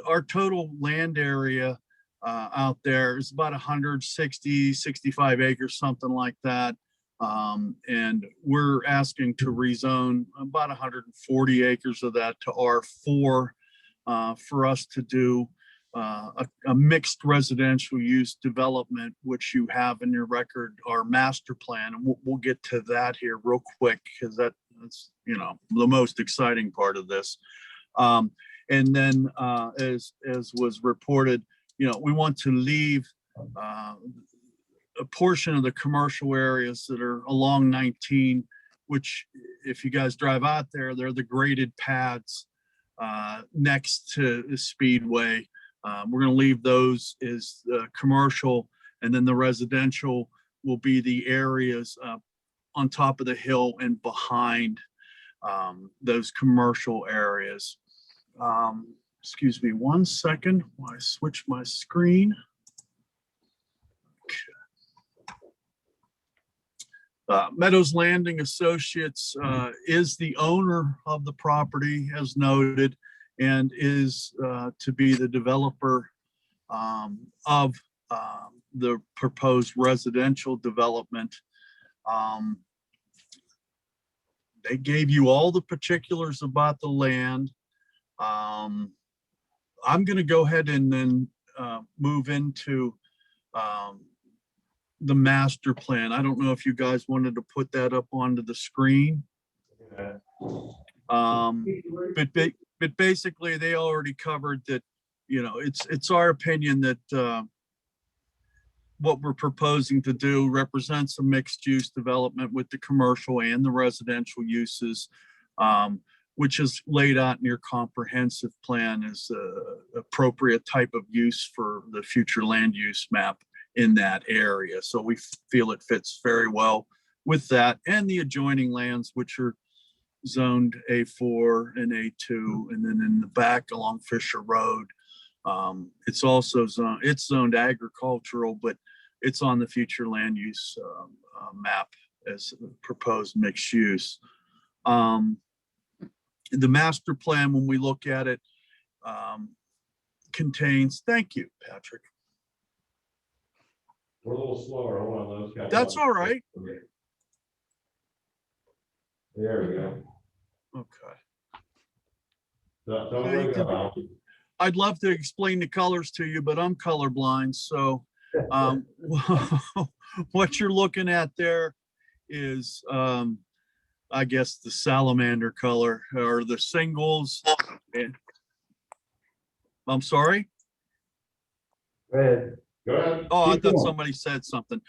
our total land area out there is about 65 acres, something like that. And we're asking to rezone about 140 acres of that to R4 for us to do a mixed residential use development, which you have in your record, our master plan. And we'll get to that here real quick because that's, you know, the most exciting part of this. And then as was reported, you know, we want to leave a portion of the commercial areas that are along 19, which if you guys drive out there, they're the graded pads next to the Speedway. We're going to leave those as commercial, and then the residential will be the areas on top of the hill and behind those commercial areas. Excuse me 1 second while I switch my screen. Meadows Landing Associates is the owner of the property, as noted, and is to be the developer of the proposed residential development. They gave you all the particulars about the land. I'm going to go ahead and then move into the master plan. I don't know if you guys wanted to put that up onto the screen. But basically they already covered that, you know, it's our opinion that what we're proposing to do represents a mixed use development with the commercial and the residential uses, which is laid out in your comprehensive plan as a appropriate type of use for the future land use map in that area. So we feel it fits very well with that and the adjoining lands, which are zoned A4 and A2, and then in the back along Fisher Road, it's also zoned agricultural, but it's on the future land use map as proposed mixed use. The master plan, when we look at it, contains, thank you, Patrick. We're a little slower. Hold on, those guys. That's all right. Okay. There we go. Okay. Don't worry about it. I'd love to explain the colors to you, but I'm colorblind. So what you're looking at there is, I guess, the salamander color or the singles. I'm sorry. Go ahead. Go ahead. Oh, I Keep thought going. somebody said something.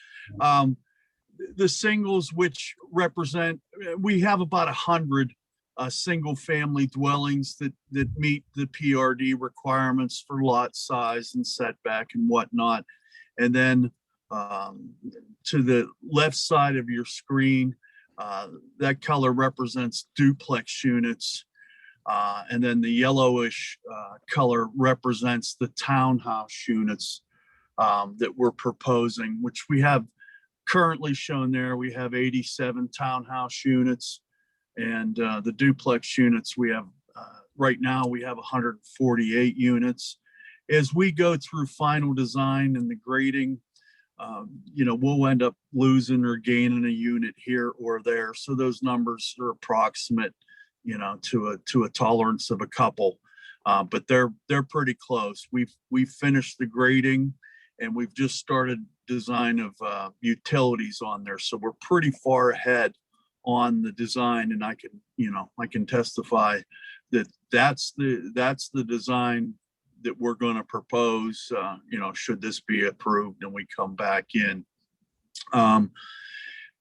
The singles which represent, we have about 100 single-family dwellings that meet the PRD requirements for lot size and setback and whatnot. And then to the left side of your screen, that color represents duplex units. And then the yellowish color represents the townhouse units that we're proposing, which we have currently shown there. We have 87 townhouse units, and the duplex units we have right now, we have 148 units. As we go through final design and the grading, we'll end up losing or gaining a unit here or there. So those numbers are approximate, to a tolerance of a couple, but they're pretty close. We've finished the grading, and we've just started design of utilities on there. So we're pretty far ahead on the design, and I can testify that that's the design that we're going to propose, should this be approved and we come back in.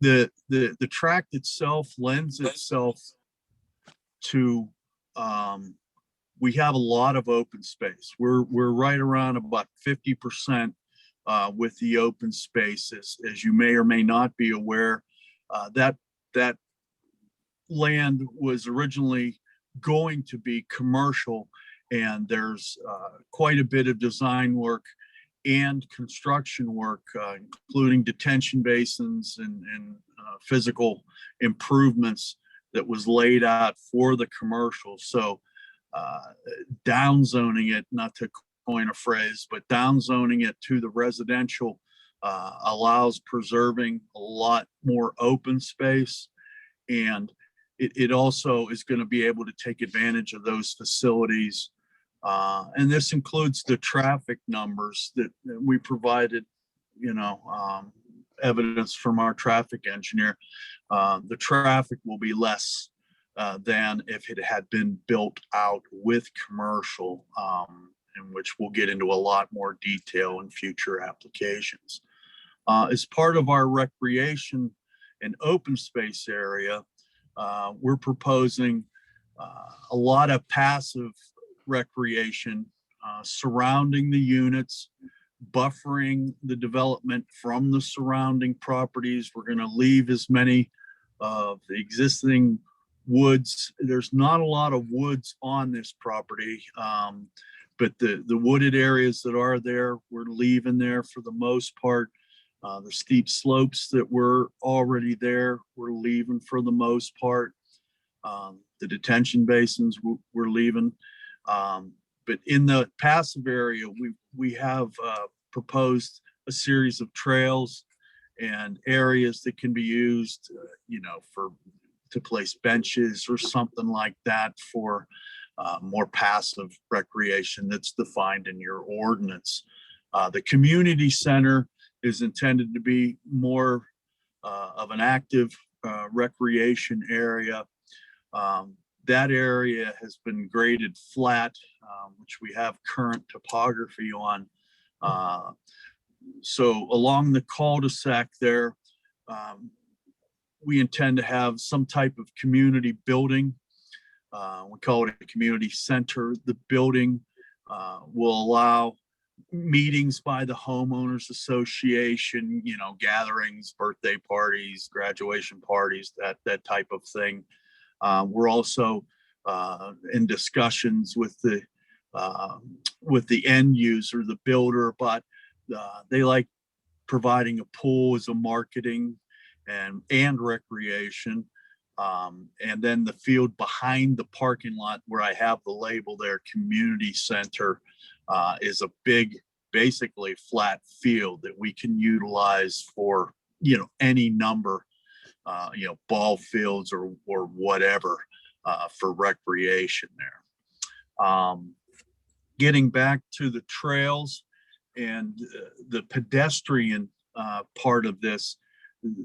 The tract itself lends itself to, we have a lot of open space. We're right around about 50% with the open spaces. As you may or may not be aware, that land was originally going to be commercial, and there's quite a bit of design work and construction work, including detention basins and physical improvements that was laid out for the commercial. So down zoning it, not to coin a phrase, but down zoning it to the residential allows preserving a lot more open space, and it also is going to be able to take advantage of those facilities. And this includes the traffic numbers that we provided, evidence from our traffic engineer. The traffic will be less than if it had been built out with commercial, in which we'll get into a lot more detail in future applications. As part of our recreation and open space area, we're proposing a lot of passive recreation surrounding the units, buffering the development from the surrounding properties. We're going to leave as many of the existing woods. There's not a lot of woods on this property, but the wooded areas that are there, we're leaving there for the most part. The steep slopes that were already there, we're leaving for the most part. The detention basins, we're leaving. But in the passive area, we have proposed a series of trails and areas that can be used, to place benches or something like that for more passive recreation that's defined in your ordinance. The community center is intended to be more of an active recreation area. That area has been graded flat, which we have current topography on. So along the cul-de-sac there, we intend to have some type of community building. We call it a community center. The building will allow meetings by the homeowners association, gatherings, birthday parties, graduation parties, that type of thing. We're also in discussions with the end user, the builder, but they like providing a pool as a marketing and recreation. And then the field behind the parking lot where I have the label there, community center, is a big, basically flat field that we can utilize for, any number, ball fields or whatever for recreation there. Getting back to the trails and the pedestrian part of this,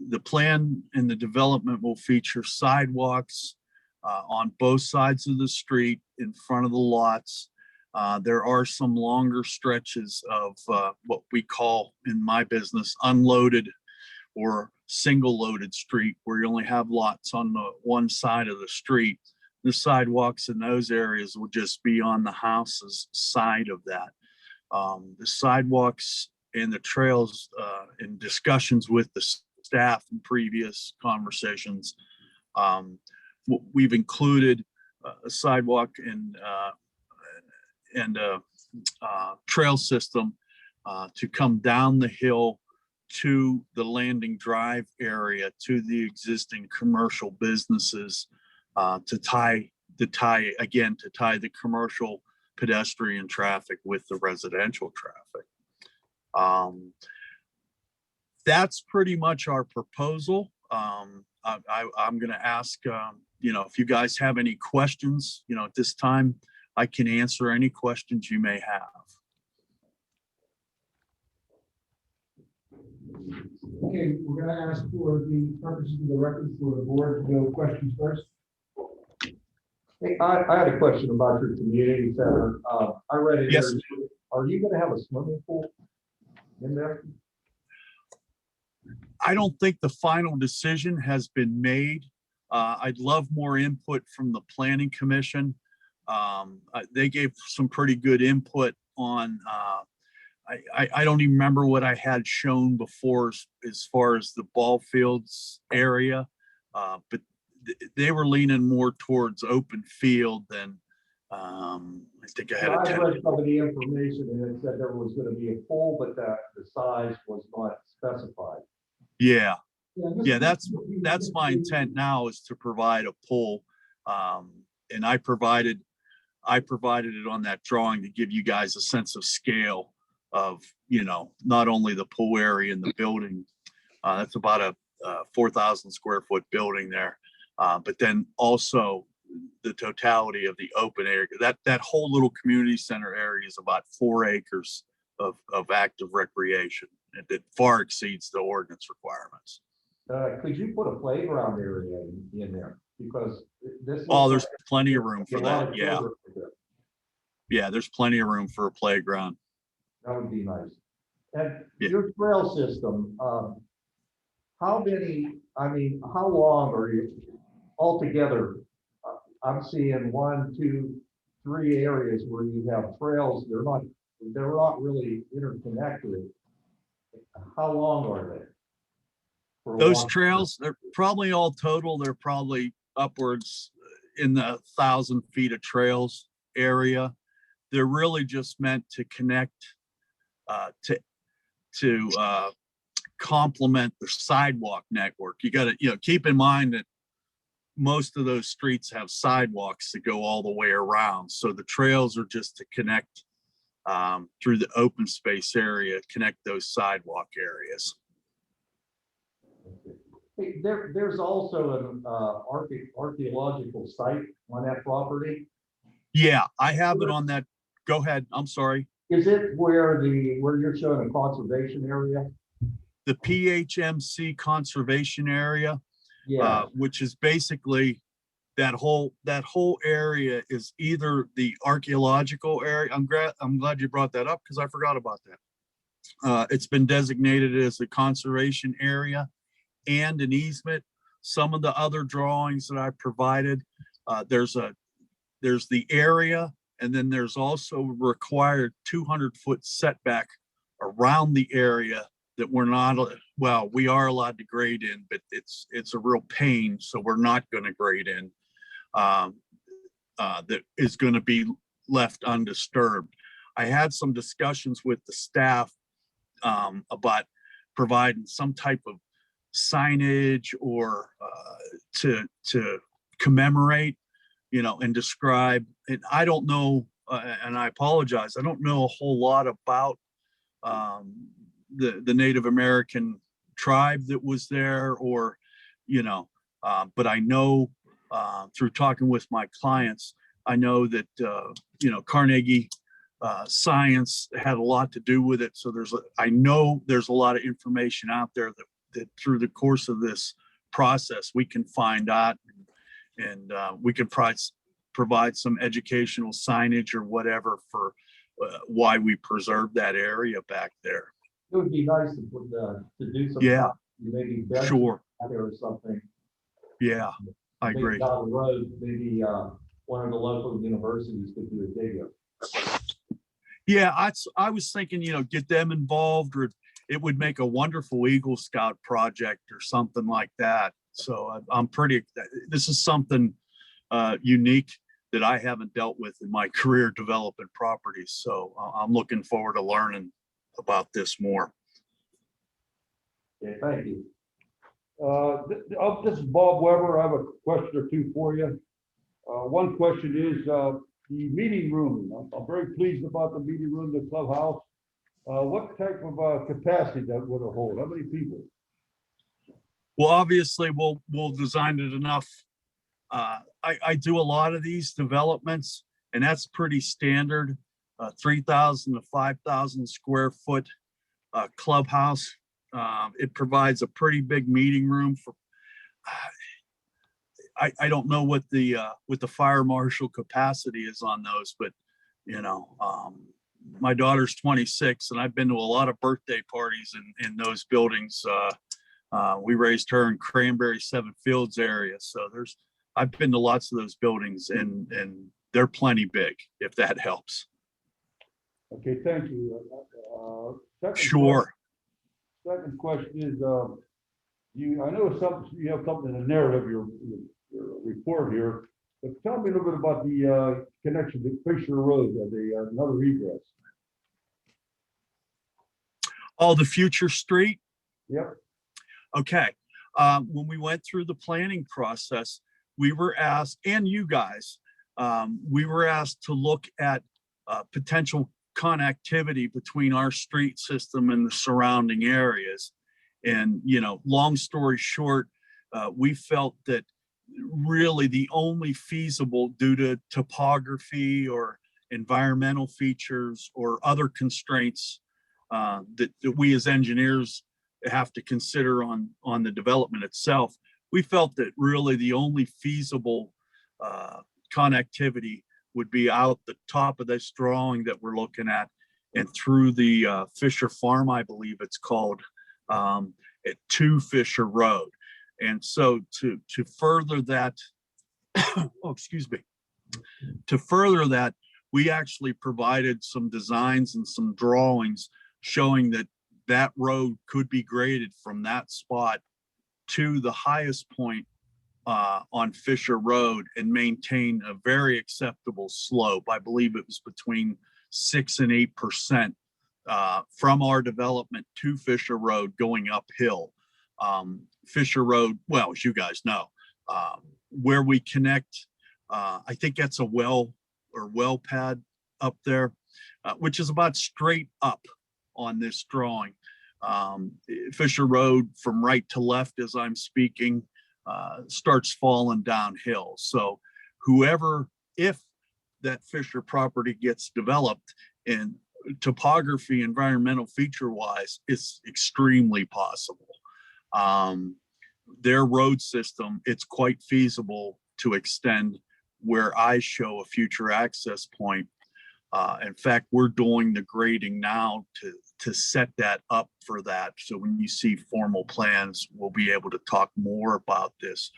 the plan and the development will feature sidewalks on both sides of the street in front of the lots. There are some longer stretches of what we call in my business unloaded or single loaded street, where you only have lots on the one side of the street. The sidewalks in those areas will just be on the house's side of that. The sidewalks and the trails, in discussions with the staff in previous conversations, we've included a sidewalk and trail system to come down the hill to the landing drive area, to the existing commercial businesses, to tie the commercial pedestrian traffic with the residential traffic. That's pretty much our proposal. I'm going to ask, if you guys have any questions, at this time, I can answer any questions you may have. Okay, we're gonna ask for the purposes of the record for the board to go questions first. Hey, I had a question about your community center. I read it. Yes. Here. Are you gonna have a swimming pool in there? I don't think the final decision has been made. I'd love more input from the planning commission. They gave some pretty good input on, I don't even remember what I had shown before as far as the ball fields area, but they were leaning more towards open field than, I think I had a I read some of the information and it said there was going to be a pool, but that the size was not specified. Yeah, that's my intent now, is to provide a pool. And I provided it on that drawing to give you guys a sense of scale of, not only the pool area in the building, that's about a 4,000 square foot building there, but then also the totality of the open area. That whole little community center area is about 4 acres of active recreation. It far exceeds the ordinance requirements. Could you put a playground area in there? Because this. There's plenty of room for that. Yeah. Yeah, there's plenty of room for a playground. That would be nice. And your trail system, how long are you altogether? I'm seeing 1, 2, 3 areas where you have trails. They're not really interconnected. How long are they? Those trails, they're probably all total. They're probably upwards in the 1,000 feet of trails area. They're really just meant to connect, to complement the sidewalk network. You got to, keep in mind that most of those streets have sidewalks that go all the way around. So the trails are just to connect through the open space area, connect those sidewalk areas. Hey, there's also an archaeological site on that property. Yeah, I have it on that. Go ahead. I'm sorry. Is it where you're showing a conservation area? The PHMC conservation area, which is basically that whole area is either the archaeological area. I'm glad you brought that up because I forgot about that. It's been designated as a conservation area and an easement. Some of the other drawings that I provided, there's the area, and then there's also required 200-foot setback around the area that we're not, we are allowed to grade in, but it's a real pain, so we're not going to grade in. That is going to be left undisturbed. I had some discussions with the staff about providing some type of signage or to commemorate, and describe. And I don't know, and I apologize, I don't know a whole lot about the Native American tribe that was there, or but I know through talking with my clients, I know that Carnegie Science had a lot to do with it. So I know there's a lot of information out there that through the course of this process we can find out, and we can provide some educational signage or whatever for why we preserve that area back there. It would be nice to put, to do some. Yeah. Maybe bench Sure. out there or something. Yeah, I Maybe agree. down the road, maybe, one of the local universities could do a dig up. Yeah, I was thinking, get them involved, or it would make a wonderful Eagle Scout project or something like that. So I'm this is something unique that I haven't dealt with in my career developing properties. So I'm looking forward to learning about this more. Okay, thank you. This is Bob Weber. I have a question or two for you. One question is the meeting room. I'm very pleased about the meeting room, the clubhouse. What type of capacity that would it hold? How many people? Well, obviously, we'll design it enough. I do a lot of these developments, and that's pretty standard. 3,000 to 5,000 square foot clubhouse. It provides a pretty big meeting room for. I don't know what the fire marshal capacity is on those, but my daughter's 26, and I've been to a lot of birthday parties in those buildings. We raised her in Cranberry Seven Fields area, so I've been to lots of those buildings, and they're plenty big, if that helps. Okay, thank you. Sure. Second question is, I know you have something in the narrative, your report here, but tell me a little bit about the connection to Fisher Road, another egress. Oh, the future street? Yep. Okay. When we went through the planning process, we were asked, and you guys, we were asked to look at potential connectivity between our street system and the surrounding areas. And, long story short, we felt that really the only feasible, due to topography or environmental features or other constraints that we as engineers have to consider on the development itself, we felt that really the only feasible connectivity would be out the top of this drawing that we're looking at and through the Fisher Farm, I believe it's called, to Fisher Road. And so to further that, to further that, we actually provided some designs and some drawings showing that road could be graded from that spot to the highest point on Fisher Road and maintain a very acceptable slope. I believe it was between 6 and 8% from our development to Fisher Road going uphill. Fisher Road, well, as you guys know, where we connect, I think that's a well pad up there, which is about straight up on this drawing. Fisher Road from right to left as I'm speaking starts falling downhill. So if that Fisher property gets developed, and topography, environmental feature wise, it's extremely possible. Their road system, it's quite feasible to extend where I show a future access point. In fact, we're doing the grading now to set that up for that. So when you see formal plans, we'll be able to talk more about this.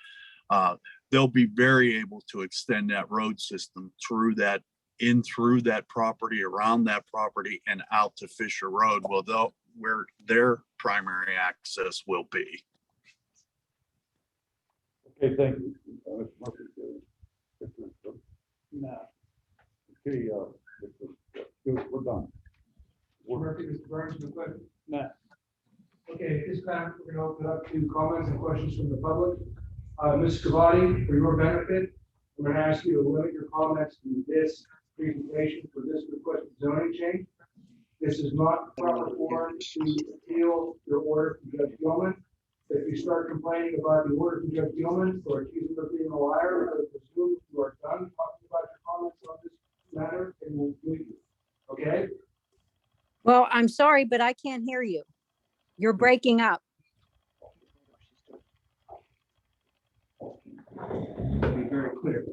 They'll be very able to extend that road system through that property, around that property, and out to Fisher Road, where their primary access will be. Okay, thank you. Okay, we're done. Mr. Burns, the question? Nah. Okay, at this time, we're going to open up to comments and questions from the public. Ms. Cavati, for your benefit, I'm going to ask you to limit your comments to this presentation for this requested zoning change. This is not the proper forum to appeal your order to Judge Gilman. If you start complaining about the order from Judge Gilman or accusing him of being a liar, I presume you are done talking about your comments on this matter, and we'll do you. Okay? Well, I'm sorry, but I can't hear you. You're breaking up. Be very clear.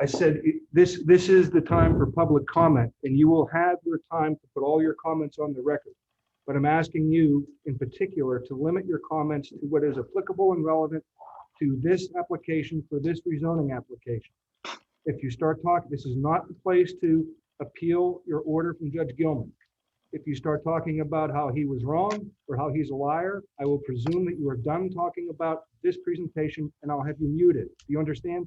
I said, this is the time for public comment, and you will have your time to put all your comments on the record. But I'm asking you in particular to limit your comments to what is applicable and relevant to this application for this rezoning application. If you start talking, this is not the place to appeal your order from Judge Gilman. If you start talking about how he was wrong or how he's a liar, I will presume that you are done talking about this presentation and I'll have you muted. Do you understand?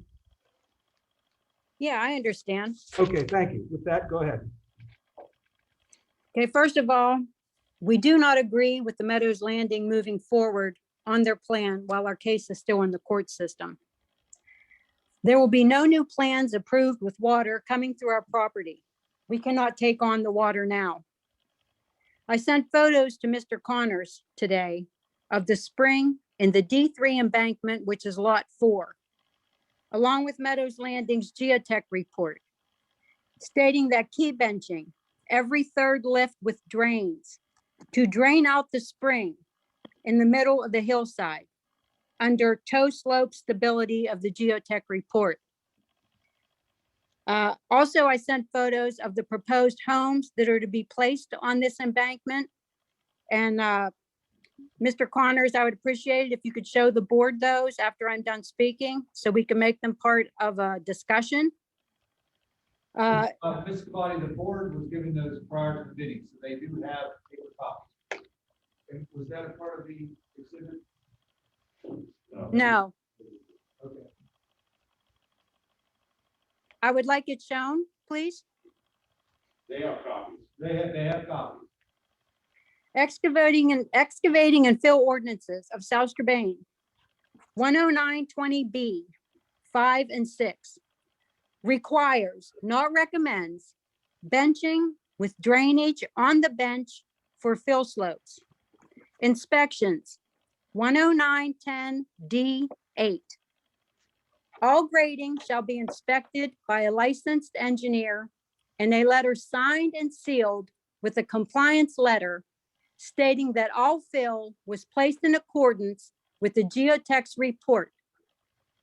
Yeah, I understand. Okay, thank you. With that, go ahead. Okay, first of all, we do not agree with the Meadows Landing moving forward on their plan while our case is still in the court system. There will be no new plans approved with water coming through our property. We cannot take on the water now. I sent photos to Mr. Connors today of the spring in the D3 embankment, which is lot 4, along with Meadows Landing's geotech report, stating that key benching every third lift with drains to drain out the spring in the middle of the hillside under toe slope stability of the geotech report. Also, I sent photos of the proposed homes that are to be placed on this embankment. And Mr. Connors, I would appreciate it if you could show the board those after I'm done speaking, so we can make them part of a discussion. Ms. Cavati, the board was given those prior to the meeting, so they do have paper copies. And was that a part of the exhibit? No, Okay. I would like it shown, please. They have copies. They have copies. Excavating and fill ordinances of South Strabane, 10920B, 5 and 6, requires, not recommends, benching with drainage on the bench for fill slopes. Inspections, 10910D8. All grading shall be inspected by a licensed engineer and a letter signed and sealed with a compliance letter stating that all fill was placed in accordance with the geotech's report.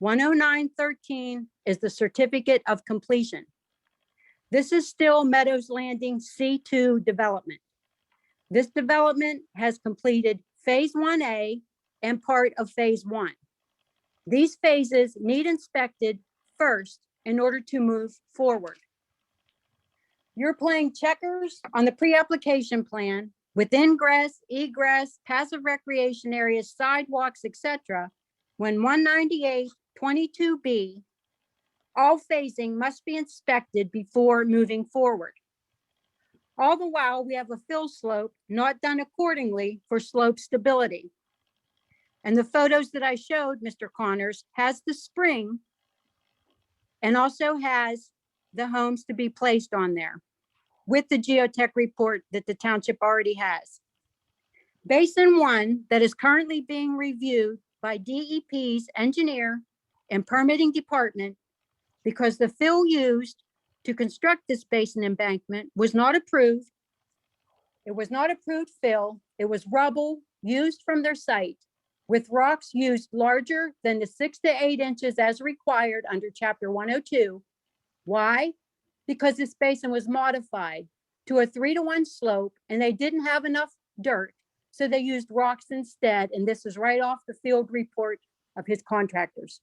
10913 is the certificate of completion. This is still Meadows Landing C2 development. This development has completed phase 1A and part of phase 1. These phases need inspected first in order to move forward. You're playing checkers on the pre-application plan with ingress, egress, passive recreation areas, sidewalks, etc. When 19822B, all phasing must be inspected before moving forward. All the while, we have a fill slope not done accordingly for slope stability. And the photos that I showed, Mr. Connors, has the spring and also has the homes to be placed on there with the geotech report that the township already has. Basin 1 that is currently being reviewed by DEP's engineer and permitting department because the fill used to construct this basin embankment was not approved. It was not approved fill. It was rubble used from their site with rocks used larger than the 6 to 8 inches as required under Chapter 102. Why? Because this basin was modified to a 3-to-1 slope and they didn't have enough dirt, so they used rocks instead, and this is right off the field report of his contractors.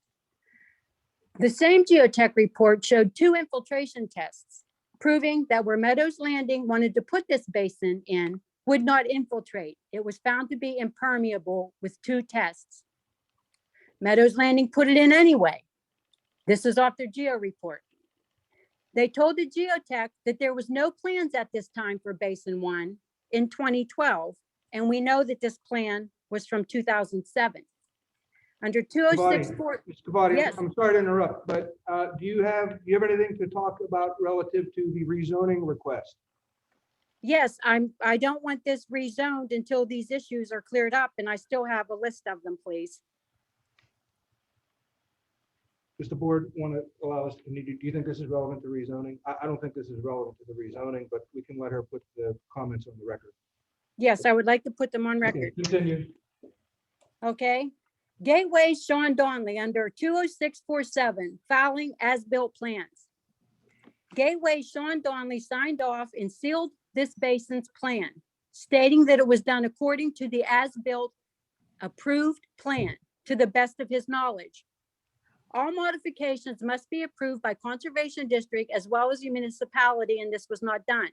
The same geotech report showed 2 infiltration tests, proving that where Meadows Landing wanted to put this basin in would not infiltrate. It was found to be impermeable with 2 tests. Meadows Landing put it in anyway. This is off their geo report. They told the geotech that there was no plans at this time for Basin 1 in 2012, and we know that this plan was from 2007. Under 2064. Mr. Cavati, Yes. I'm sorry to interrupt, but do you have anything to talk about relative to the rezoning request? Yes, I don't want this rezoned until these issues are cleared up, and I still have a list of them, please. Does the board want to allow us, do you think this is relevant to rezoning? I don't think this is relevant to the rezoning, but we can let her put the comments on the record. Yes, I would like to put them on Okay, record. continue. Okay. Gateway Sean Donley under 20647, filing as-built plans. Gateway Sean Donley signed off and sealed this basin's plan, stating that it was done according to the as-built approved plan to the best of his knowledge. All modifications must be approved by Conservation District as well as the municipality, and this was not done.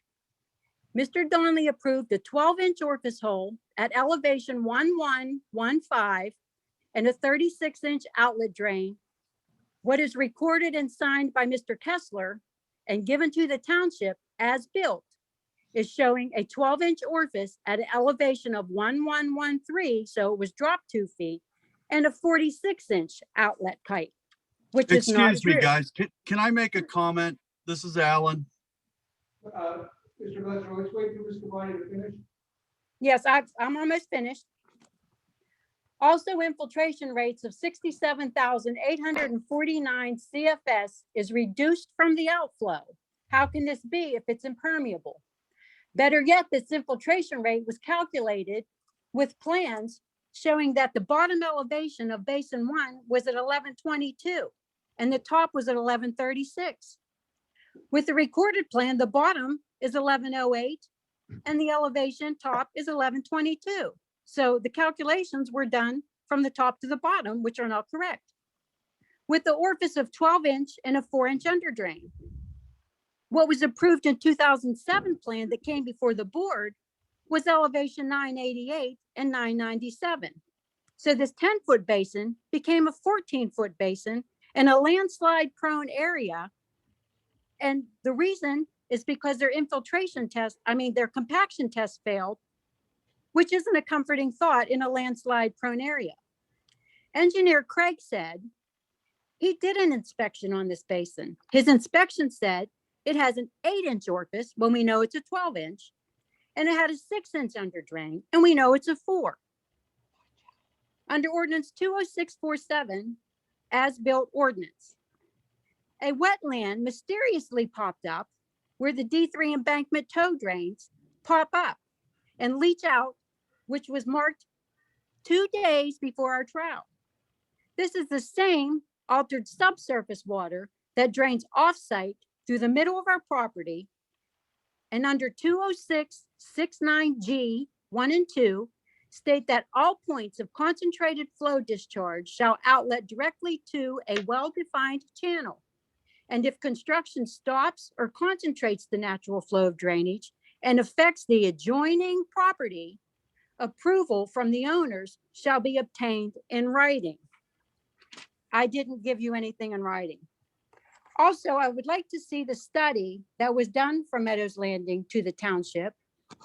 Mr. Donley approved a 12-inch orifice hole at elevation 1115 and a 36-inch outlet drain. What is recorded and signed by Mr. Kessler and given to the township as built is showing a 12-inch orifice at an elevation of 1113, so it was dropped 2 feet, and a 46-inch outlet pipe, which is not Excuse me, true. guys. Can I make a comment? This is Alan. Mr. Gletcher, let's wait for Mr. Bonnie to finish. Yes, I'm almost finished. Also, infiltration rates of 67,849 CFS is reduced from the outflow. How can this be if it's impermeable? Better yet, this infiltration rate was calculated with plans showing that the bottom elevation of Basin 1 was at 1122 and the top was at 1136. With the recorded plan, the bottom is 1108 and the elevation top is 1122. So the calculations were done from the top to the bottom, which are not correct. With the orifice of 12-inch and a 4-inch underdrain. What was approved in 2007 plan that came before the board was elevation 988 and 997. So this 10-foot basin became a 14-foot basin in a landslide prone area. And the reason is because their their compaction test failed, which isn't a comforting thought in a landslide prone area. Engineer Craig said he did an inspection on this basin. His inspection said it has an 8-inch orifice when we know it's a 12-inch, and it had a 6-inch underdrain, and we know it's a 4. Under ordinance 20647, as-built ordinance, a wetland mysteriously popped up where the D3 embankment tow drains pop up and leach out, which was marked 2 days before our trial. This is the same altered subsurface water that drains off-site through the middle of our property, and under 20669G 1 and 2 state that all points of concentrated flow discharge shall outlet directly to a well-defined channel. And if construction stops or concentrates the natural flow of drainage and affects the adjoining property, approval from the owners shall be obtained in writing. I didn't give you anything in writing. Also, I would like to see the study that was done from Meadows Landing to the township,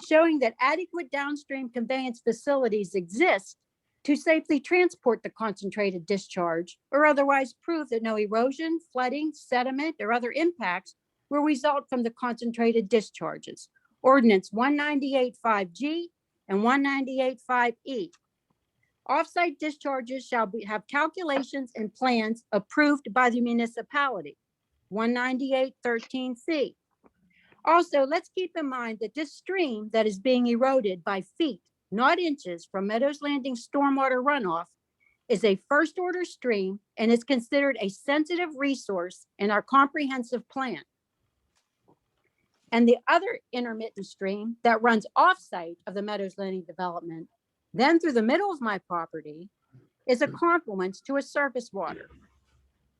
showing that adequate downstream conveyance facilities exist to safely transport the concentrated discharge, or otherwise prove that no erosion, flooding, sediment, or other impacts will result from the concentrated discharges. Ordinance 198.5G and 198.5E. Offsite discharges shall have calculations and plans approved by the municipality. 198.13C. Also, let's keep in mind that this stream that is being eroded by feet, not inches, from Meadows Landing stormwater runoff is a first order stream and is considered a sensitive resource in our comprehensive plan. And the other intermittent stream that runs off-site of the Meadows Landing development, then through the middle of my property, is a confluence to a surface water.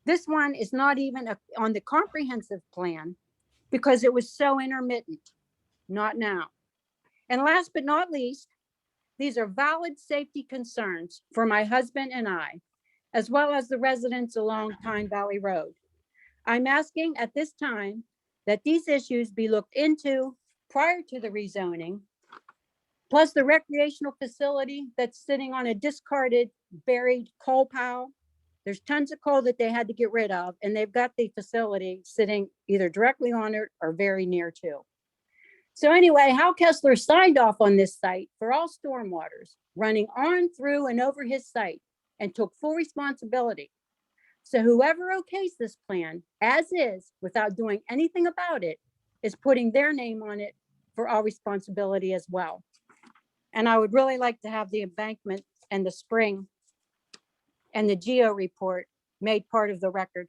This one is not even on the comprehensive plan because it was so intermittent, not now. And last but not least, these are valid safety concerns for my husband and I, as well as the residents along Pine Valley Road. I'm asking at this time that these issues be looked into prior to the rezoning, plus the recreational facility that's sitting on a discarded, buried coal pile. There's tons of coal that they had to get rid of, and they've got the facility sitting either directly on it or very near to. So anyway, Hal Kessler signed off on this site for all stormwaters running on, through, and over his site and took full responsibility. So whoever okays this plan as is without doing anything about it is putting their name on it for all responsibility as well. And I would really like to have the embankment and the spring and the geo report made part of the record.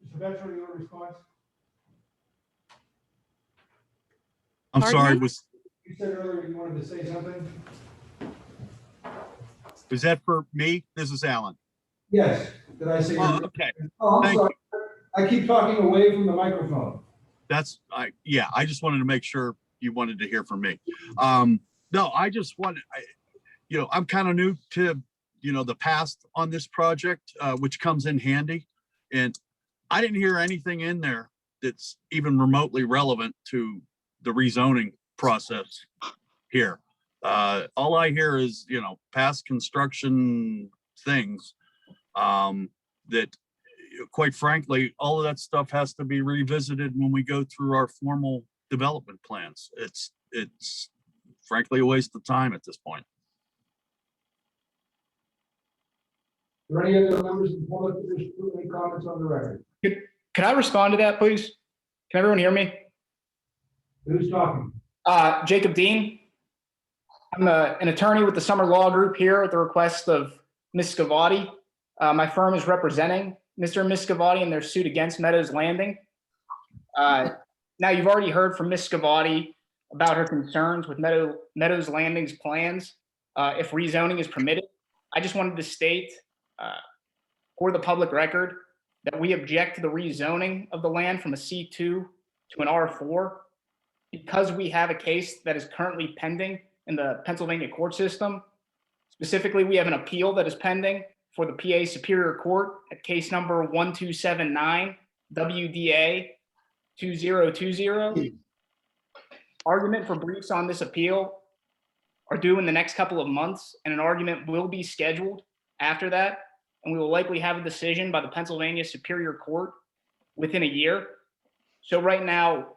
Mr. Betcher, your response? I'm Pardon sorry, me? You said earlier you wanted to say something? was that for me? This is Alan. Yes. Did I say? Oh, okay. Oh, I'm Thank sorry. I keep talking away from the microphone. Yeah, I just wanted to make sure you wanted to hear from me. No, I just wanted, I'm kind of new to, the past on this project, which comes in handy. And I didn't hear anything in there that's even remotely relevant to the rezoning process here. All I hear is, past construction things, that quite frankly, all of that stuff has to be revisited when we go through our formal development plans. It's frankly a waste of time at this point. Are there any other members of the public that wish to put any comments on the record? Can I respond to that, please? Can everyone hear me? Who's talking? Jacob Dean. I'm an attorney with the Summer Law Group here at the request of Ms. Scavati. My firm is representing Mr. and Ms. Scavati in their suit against Meadows Landing. Now, you've already heard from Ms. Scavati about her concerns with Meadows Landing's plans if rezoning is permitted. I just wanted to state for the public record that we object to the rezoning of the land from a C2 to an R4 because we have a case that is currently pending in the Pennsylvania court system. Specifically, we have an appeal that is pending for the PA Superior Court at case number 1279 WDA 2020. Argument for briefs on this appeal are due in the next couple of months, and an argument will be scheduled after that, and we will likely have a decision by the Pennsylvania Superior Court within a year. So right now,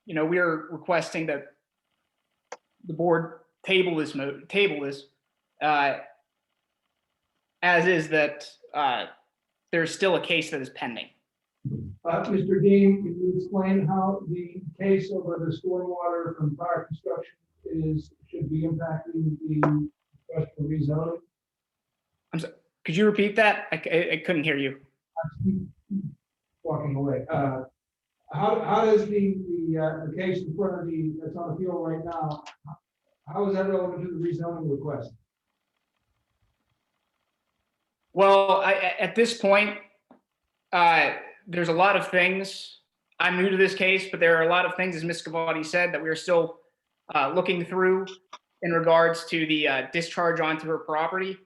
we are requesting that the board table this as is that there's still a case that is pending. Mr. Dean, can you explain how the case over the stormwater from prior construction should be impacting the request for rezoning? I'm sorry, could you repeat that? I couldn't hear you. Walking away. How does the case in front of that's on appeal right now, how is that relevant to the rezoning request? Well, at this point, there's a lot of things. I'm new to this case, but there are a lot of things, as Ms. Scavati said, that we are still looking through in regards to the discharge onto her property.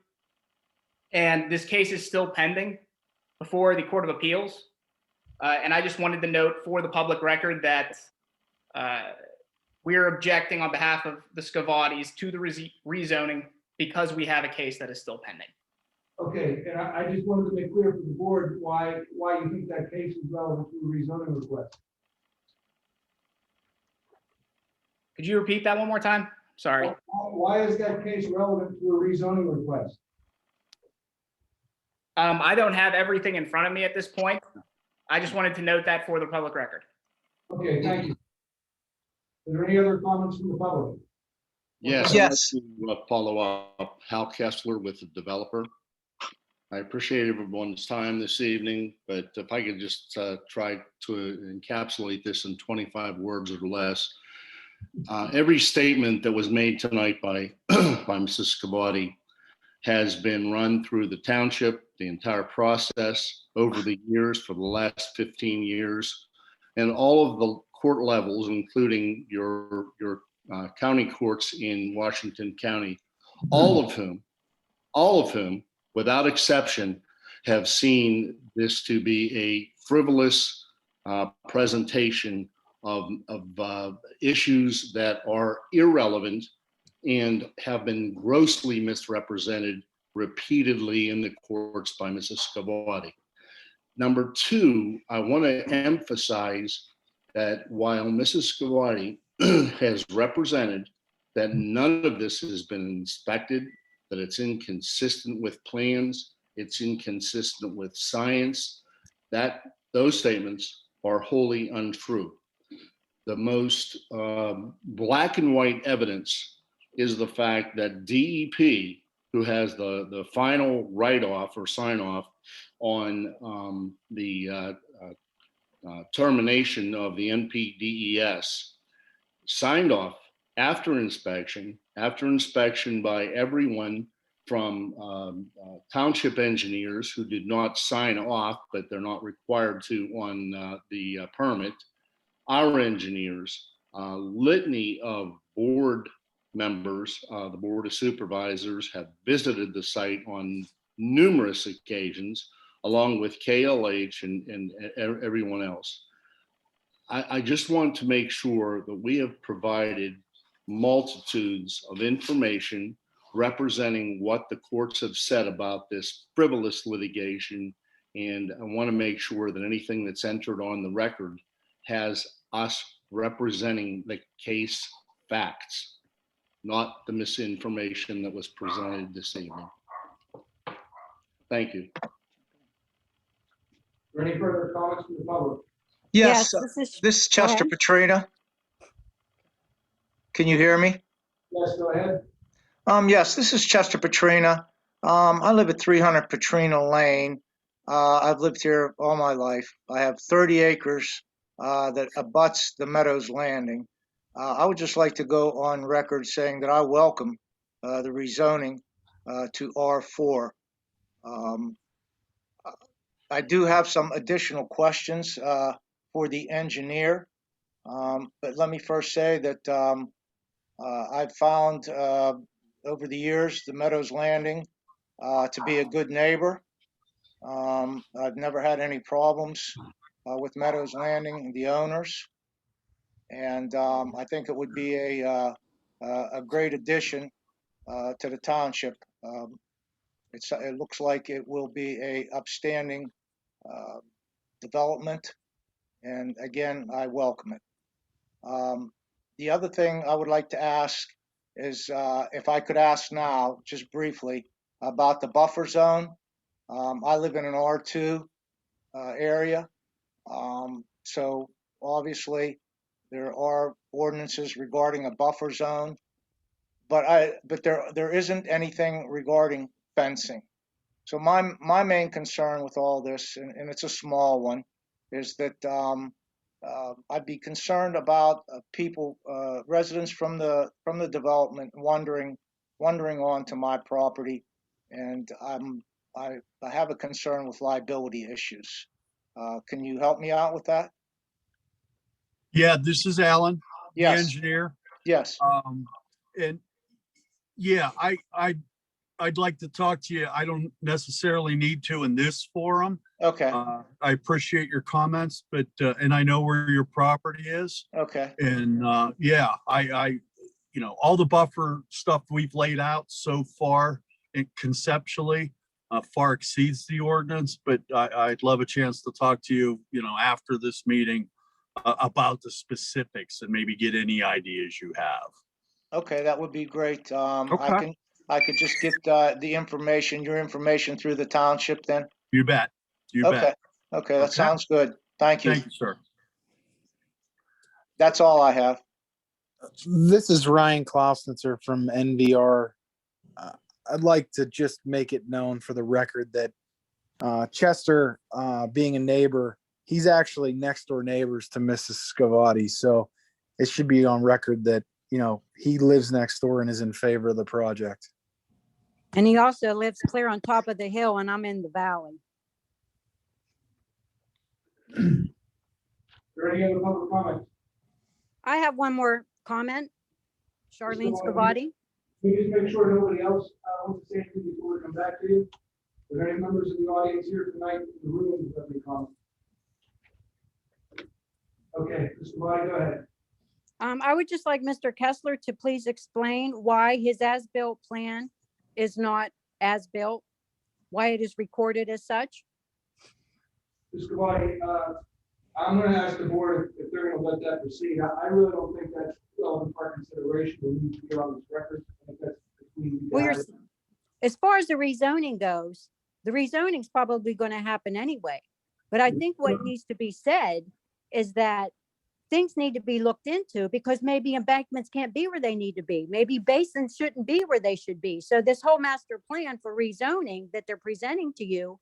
And this case is still pending before the Court of Appeals. And I just wanted to note for the public record that we are objecting on behalf of the Scavatis to the rezoning because we have a case that is still pending. Okay, and I just wanted to make clear for the board why you think that case is relevant to a rezoning request. Could you repeat that one more time? Sorry. Why is that case relevant to a rezoning request? I don't have everything in front of me at this point. I just wanted to note that for the public record. Okay, thank you. Are there any other comments from the public? Yes. Yes. I'd like to follow up Hal Kessler with the developer. I appreciate everyone's time this evening, but if I could just try to encapsulate this in 25 words or less. Every statement that was made tonight by Mrs. Scavati has been run through the township, the entire process over the years for the last 15 years, and all of the court levels, including your county courts in Washington County, all of whom, without exception, have seen this to be a frivolous presentation of issues that are irrelevant and have been grossly misrepresented repeatedly in the courts by Mrs. Scavati. Number two, I want to emphasize that while Mrs. Scavati has represented that none of this has been inspected, that it's inconsistent with plans, it's inconsistent with science, that those statements are wholly untrue. the most black and white evidence is the fact that DEP, who has the final write-off or sign-off on the termination of the NPDES, signed off after inspection by everyone from township engineers who did not sign off, but they're not required to on the permit, our engineers, litany of board members, the Board of Supervisors have visited the site on numerous occasions, along with KLH and everyone else. I just want to make sure that we have provided multitudes of information representing what the courts have said about this frivolous litigation. And I want to make sure that anything that's entered on the record has us representing the case facts, not the misinformation that was presented this evening. Thank you. Are there any further comments from the public? Yes, this is Chester Petrina. Can you hear me? Yes, go ahead. Yes, this is Chester Petrina. I live at 300 Petrina Lane. I've lived here all my life. I have 30 acres that abuts the Meadows Landing. I would just like to go on record saying that I welcome the rezoning to R4. I do have some additional questions for the engineer, but let me first say that I've found over the years the Meadows Landing to be a good neighbor. I've never had any problems with Meadows Landing and the owners, and I think it would be a great addition to the township. It looks like it will be a upstanding development, and again, I welcome it. The other thing I would like to ask is if I could ask now, just briefly, about the buffer zone. I live in an R2 area, so obviously there are ordinances regarding a buffer zone, but there isn't anything regarding fencing. So my main concern with all this, and it's a small one, is that I'd be concerned about people, residents from the development wandering onto my property, and I have a concern with liability issues. Can you help me out with that? Yeah, this is Alan, Yes. the engineer. Yes. And yeah, I'd like to talk to you. I don't necessarily need to in this forum. Okay. I appreciate your comments, but and I know where your property is. Okay. And yeah, I you know, all the buffer stuff we've laid out so far, it conceptually far exceeds the ordinance. But I'd love a chance to talk to you, you know, after this meeting about the specifics and maybe get any ideas you have. Okay, that would be great. Okay. I could just get the information, your information through the township then? You bet. You Okay. bet. Okay, that sounds good. Thank you. Thank you, sir. That's all I have. This is Ryan Klausnitzer from NVR. I'd like to just make it known for the record that Chester, being a neighbor, he's actually next door neighbors to Mrs. Scavati. So it should be on record that, you know, he lives next door and is in favor of the project. And he also lives clear on top of the hill, and I'm in the valley. Are there any other public comments? I have one more comment. Charlene Scavati. Can you just make sure nobody else wants to say anything before we come back to you? Are there any members of the audience here tonight in the room who have any comments? Okay, Mr. Scavati, go ahead. I would just like Mr. Kessler to please explain why his as-built plan is not as-built, why it is recorded as such. Mr. Scavati, I'm going to ask the board if they're going to let that proceed. I really don't think that's relevant part consideration. We need to be on this record. I think that's between you guys. As far as the rezoning goes, the rezoning is probably going to happen anyway. But I think what needs to be said is that things need to be looked into, because maybe embankments can't be where they need to be. Maybe basins shouldn't be where they should be. So this whole master plan for rezoning that they're presenting to you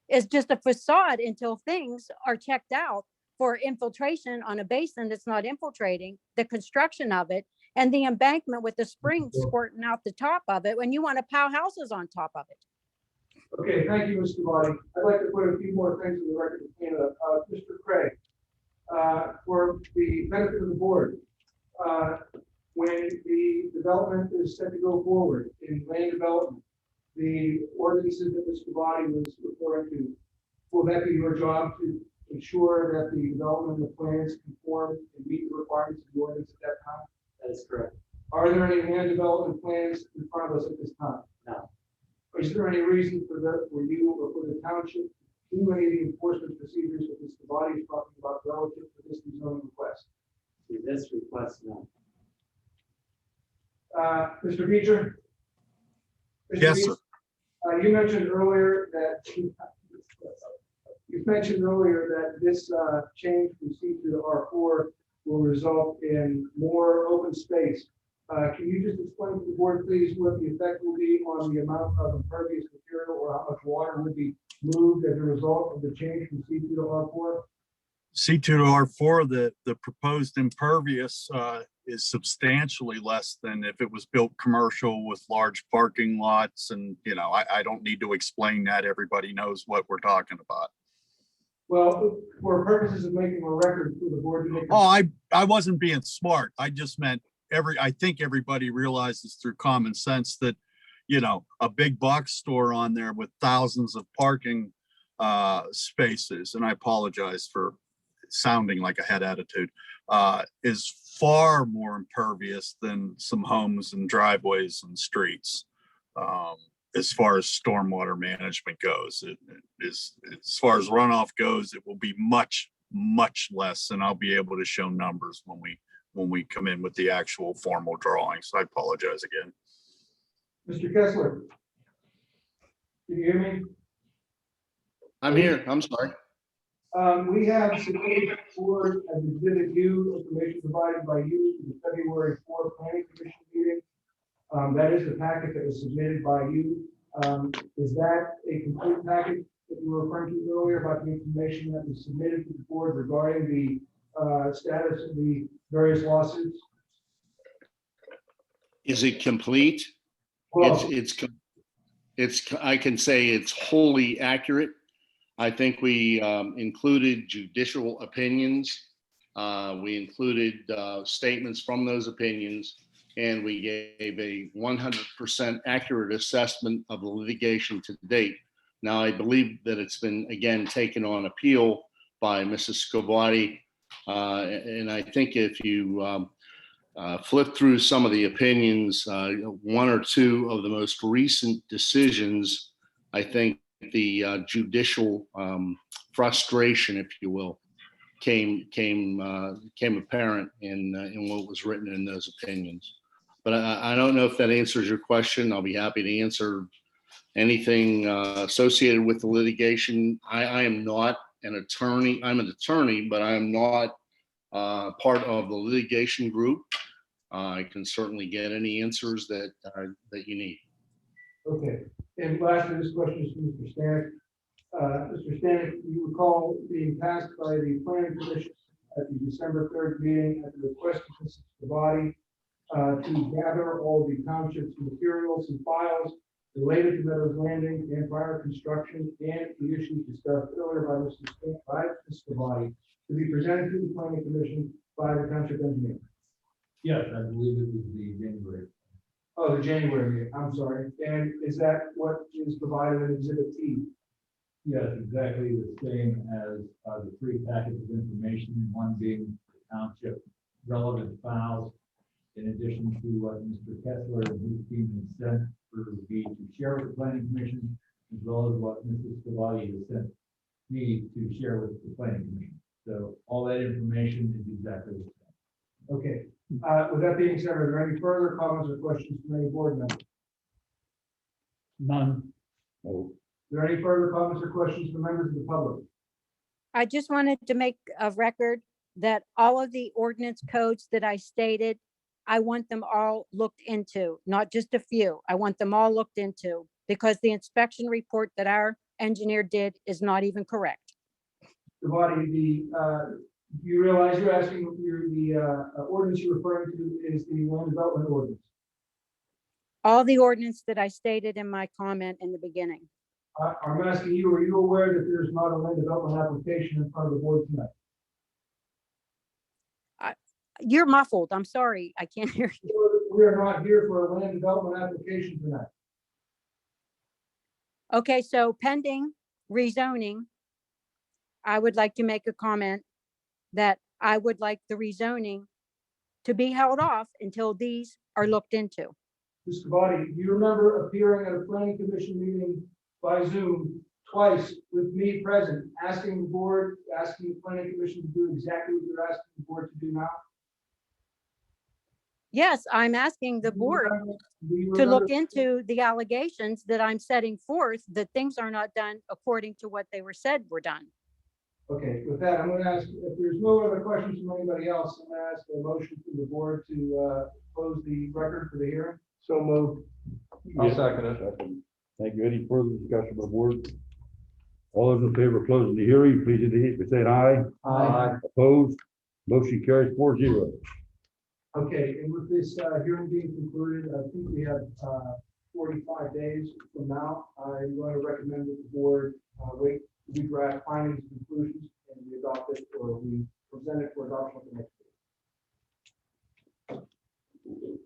is just a facade until things are checked out for infiltration on a basin that's not infiltrating, the construction of it, and the embankment with the spring squirting out the top of it when you want to pile houses on top of it. Okay, thank you, Mr. Body. I'd like to put a few more things in the record of Canada. Mr. Craig, for the benefit of the board, when the development is set to go forward in land development, the ordinances that Mr. Body was referring to, will that be your job to ensure that the development of the plans conform and meet the requirements of the ordinance at that time? That is correct. Are there any land development plans in front of us at this time? No. Is there any reason for you or for the township to do any of the enforcement procedures that Mr. Body is talking about relative to this rezoning request? To this request, no. Mr. Beecher? Yes, sir. You mentioned earlier that this change from C to R4 will result in more open space. Can you just explain to the board, please, what the effect will be on the amount of impervious material or how much water would be moved as a result of the change from C2 to R4? C2 to R4, the proposed impervious is substantially less than if it was built commercial with large parking lots. And, you know, I don't need to explain that. Everybody knows what we're talking about. Well, for purposes of making a record for the board to make. Oh, I wasn't being smart. I just meant I think everybody realizes through common sense that, you know, a big box store on there with thousands of parking spaces, and I apologize for sounding like I had attitude, is far more impervious than some homes and driveways and streets. As far as stormwater management goes, it is, as far as runoff goes, it will be much, much less, and I'll be able to show numbers when we come in with the actual formal drawings. So I apologize again. Mr. Kessler, can you hear me? I'm here. I'm sorry. We have submitted for as exhibit U information provided by you to the February 4th Planning Commission meeting. That is the packet that was submitted by you. Is that a complete packet that you were referring to earlier about the information that was submitted to the board regarding the status of the various lawsuits? Is it complete? Well, It's I can say it's wholly accurate. I think we included judicial opinions. We included statements from those opinions, and we gave a 100% accurate assessment of the litigation to date. Now, I believe that it's been, again, taken on appeal by Mrs. Scobati. And I think if you flip through some of the opinions, one or two of the most recent decisions, I think the judicial frustration, if you will, came apparent in what was written in those opinions. But I don't know if that answers your question. I'll be happy to answer anything associated with the litigation. I am not an attorney. I'm an attorney, but I am not part of the litigation group. I can certainly get any answers that you need. okay. And lastly, this question is from Mr. Stanek. Mr. Stanek, you recall being tasked by the Planning Commission at the December 3rd meeting at the request of the body to gather all the township's materials and files related to Meadows Landing and prior construction and the issues discussed earlier by Mr. Body to be presented to the Planning Commission by the township engineer. Yes, I believe it was the January. Oh, the January meeting, I'm sorry. And is that what is provided in Exhibit T? Yes, exactly the same as the three packets of information, one being the township relevant files, in addition to what Mr. Kessler and his team has sent for me to share with the Planning Commission, as well as what Mrs. Scavati has sent me to share with the Planning Commission. So all that information is exactly the same. Okay. With that being said, are there any further comments or questions from any board members? None. No. Are there any further comments or questions from members of the public? I just wanted to make a record that all of the ordinance codes that I stated, I want them all looked into, not just a few. I want them all looked into because the inspection report that our engineer did is not even correct. Devani, you realize you're asking, the ordinance you're referring to is the land development ordinance. All the ordinance that I stated in my comment in the beginning. I'm asking you, are you aware that there's not a land development application in front of the board tonight? You're muffled. I'm sorry. I can't hear you. We are not here for a land development application tonight. Okay, so pending rezoning, I would like to make a comment that I would like the rezoning to be held off until these are looked into. Mr. Body, do you remember appearing at a planning commission meeting by Zoom twice with me present, asking the planning commission to do exactly what you're asking the board to do now? Yes, I'm asking the board to look into the allegations that I'm setting forth, that things are not done according to what they were said were done. Okay, with that, I'm going to ask, if there's no other questions from anybody else, I'm going to ask a motion from the board to close the record for the hearing. So moved. I'll second it. Thank you. Any further discussion by the board? All those in favor of closing the hearing, please indicate by saying aye. Aye. Opposed? Motion carries 4-0. Okay, and with this hearing being concluded, I think we have 45 days from now. I'm going to recommend that the board wait to draft findings and conclusions, and we adopt it, or we present it for adoption at the next meeting.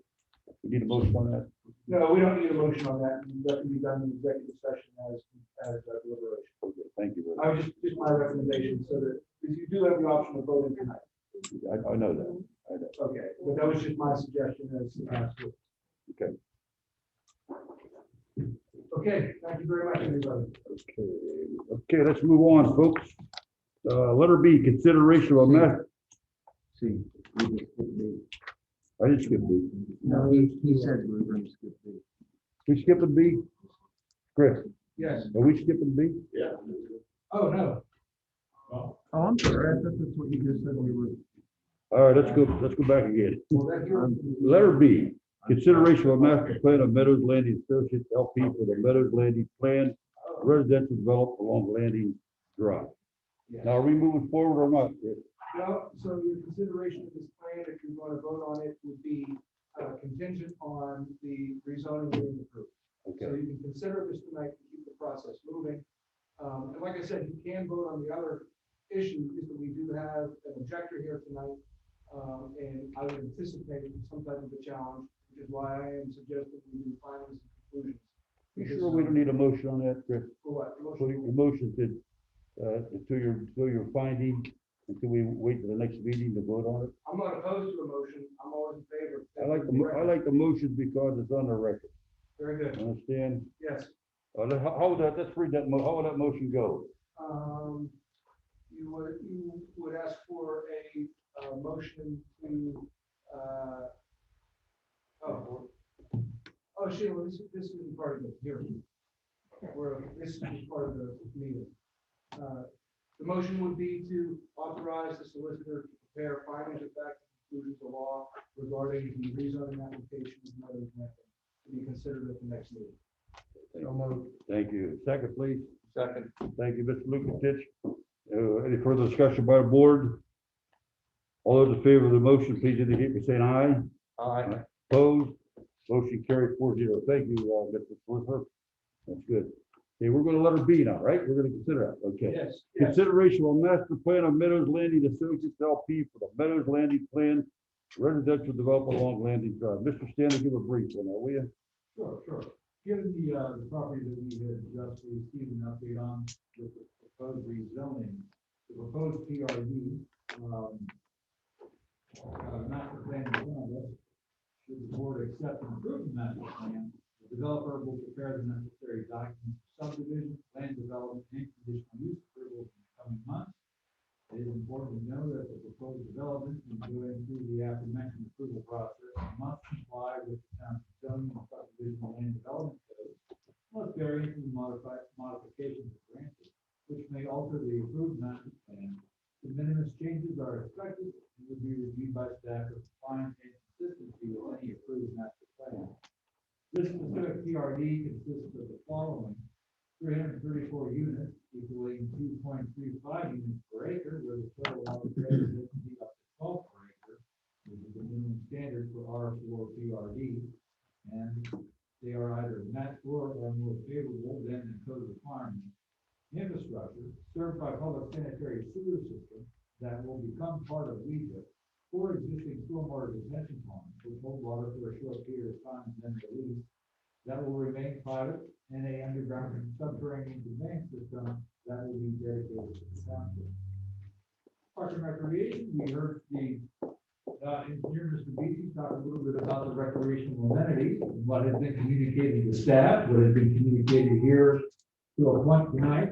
We need a motion on that? No, we don't need a motion on that. That can be done in executive session as deliberation. Okay, thank you. I was just my recommendation, so that because you do have the option of voting tonight. I know that. I know. Okay, but that was just my suggestion as. Okay. Okay, thank you very much, everybody. Okay, let's move on, folks. Letter B, consideration of a mess. See, I didn't skip B. No, he said we were going to skip B. We skipping B? Chris, Yes. are we skipping B? Yeah. Oh, no. Oh, I'm sorry. I thought that's what you just said we were. All right, let's go back again. Well, that's your. Letter B, consideration of a master plan of Meadows Landing Associates LP for the Meadows Landing Plan residential development along Landing Drive. Now, are we moving forward or not, Chris? No, so your consideration of this plan, if you want to vote on it, would be contingent on the rezoning being approved. Okay. So you can consider this tonight to keep the process moving. And like I said, you can vote on the other issue, is that we do have an objector here tonight. And I would anticipate some type of a challenge, which is why I am suggesting we do findings and conclusions. You sure we don't need a motion on that, Chris? For what? So your motion to your finding, until we wait till the next meeting to vote on it? I'm not opposed to a motion. I'm always in favor. I like the motion because it's on the record. Very good. Understand? Yes. How would that, let's read that, how would that motion go? You would ask for a motion to, Sheila, this is part of the hearing. This is part of the meeting. The motion would be to authorize the solicitor to prepare findings of fact and conclusions of law regarding the rezoning application of Meadows Landing to be considered at the next meeting. Thank you. Second, please. Second. Thank you, Mr. Lukasich. Any further discussion by the board? All those in favor of the motion, please indicate by saying aye. Aye. Opposed? Motion carried 4-0. Thank you, Mr. Solicitor. That's good. Okay, we're going to letter B now, right? We're going to consider that. Okay. Yes. Consideration of master plan of Meadows Landing Associates LP for the Meadows Landing Plan residential development along Landing Drive. Mr. Stanley, give a brief one, will you? Sure. Given the property that we had just received an update on with the proposed rezoning, the proposed PRD, master plan in front of us, should the board accept and approve the master plan, the developer will prepare the necessary documents for subdivision, land development, and conditional use approvals in the coming months. It is important to know that the proposed development is going through the aforementioned approval process and must comply with the township zoning and subdivision and land development codes, unless variance and modifications are granted, which may alter the approved master plan De minimis changes are expected and will be reviewed by staff for compliance and consistency with any approved master plan. This specific PRD consists of the following: 334 units equaling 2.35 units per acre, with a total allowed area density up to 12 per acre, which is the minimum standard for R4 PRD, and they are either met or are more favorable than the code requirements. Infrastructure served by public sanitary sewer system that will become part of WEJA, or existing stormwater detention ponds which hold water for a short period of time and then release, that will remain private, and a underground subterranean conveyance system that will be dedicated to the township. Parks and Recreation, we heard the engineer, Mr. Beatty, talk a little bit about the recreational amenities, and what has been communicated to staff, what has been communicated here to a point tonight,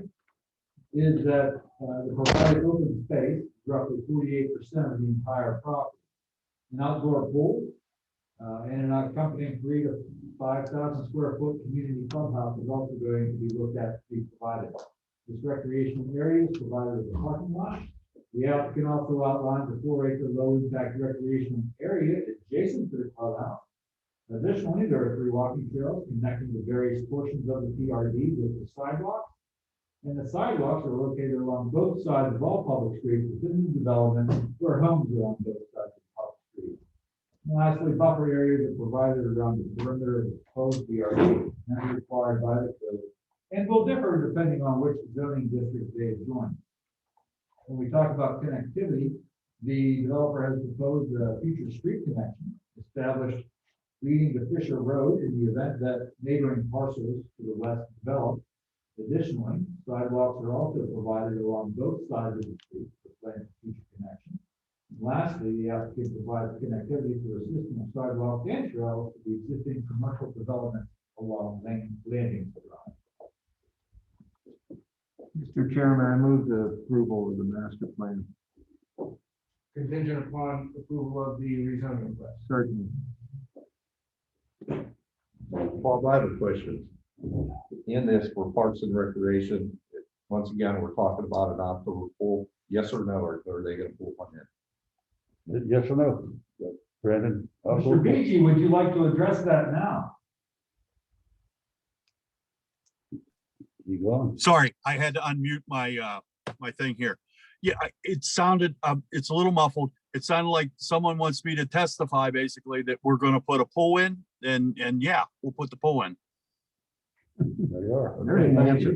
is that the provided open space, roughly 48% of the entire property. An outdoor pool, and an accompanying 3 to 5,000 square foot community clubhouse is also going to be looked at to be provided. This recreational area is provided with a parking lot. The applicant also outlines a 4-acre low-impact recreational area adjacent to the clubhouse. Additionally, there are 3 walking trails connecting the various portions of the PRD with the sidewalks. And the sidewalks are located along both sides of all public streets within the development, where homes are on both sides of the public street. And lastly, buffer areas are provided around the perimeter of the proposed PRD as required by the code, and will differ depending on which zoning district they join. When we talk about connectivity, the developer has proposed a future street connection established leading to Fisher Road in the event that neighboring parcels to the west develop. Additionally, sidewalks are also provided along both sides of the street for planned future connection. Lastly, the applicant provides connectivity through a system of sidewalks and trails to the existing commercial development along Landing Drive. Mr. Chairman, I move the approval of the master plan. Contingent upon approval of the rezoning request. Certainly. Bob, I have a question. In this, for Parks and Recreation, once again, we're talking about an outdoor pool. Yes or no, or are they gonna pull one in? Yes or no? Brandon? Mr. Beachy, would you like to address that now? You go on. Sorry, I had to unmute my my thing here. Yeah, it sounded it's a little muffled. It sounded like someone wants me to testify basically that we're going to put a pool in, and yeah, we'll put the pool in. There you are. There's the answer.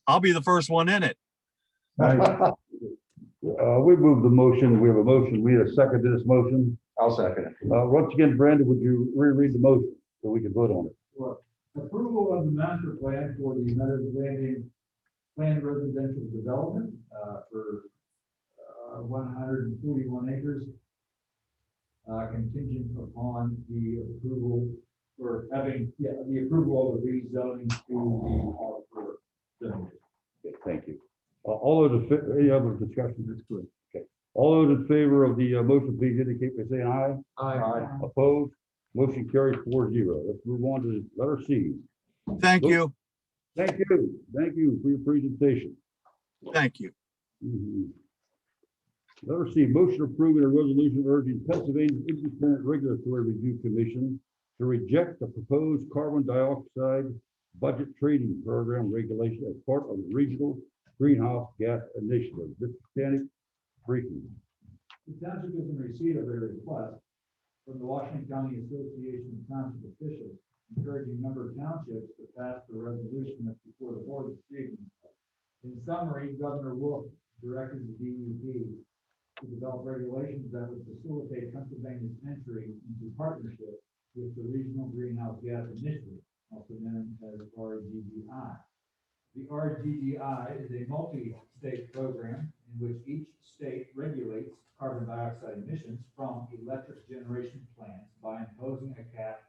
I'll be the first one in it. We moved the motion. We have a motion. We have a second to this motion. I'll second it. Once again, Brandon, would you reread the motion so we can vote on it? Sure. Approval of the master plan for the Meadows Landing planned residential development for 141 acres, contingent upon the approval or having, the approval of the rezoning to the R4 zone. Okay, thank you. All those, any other discussion? That's good. Okay. All those in favor of the motion, please indicate by saying aye. Aye. Opposed? Motion carries 4-0. Let's move on to letter C. Thank you. Thank you. Thank you for your presentation. Thank you. Letter C, motion approving a resolution urging Pennsylvania Independent Regulatory Review Commission to reject the proposed carbon dioxide budget trading program regulation as part of the regional greenhouse gas initiative. Mr. Stanek, briefly. The township is in receipt of a request from the Washington County Association of Township Officials, encouraging member townships to pass the resolution that's before the board this evening. In summary, Governor Wolf directed the DEP to develop regulations that would facilitate Pennsylvania's entry into partnership with the Regional Greenhouse Gas Initiative, also known as RGGI. The RGGI is a multi-state program in which each state regulates carbon dioxide emissions from electric generation plants by imposing a cap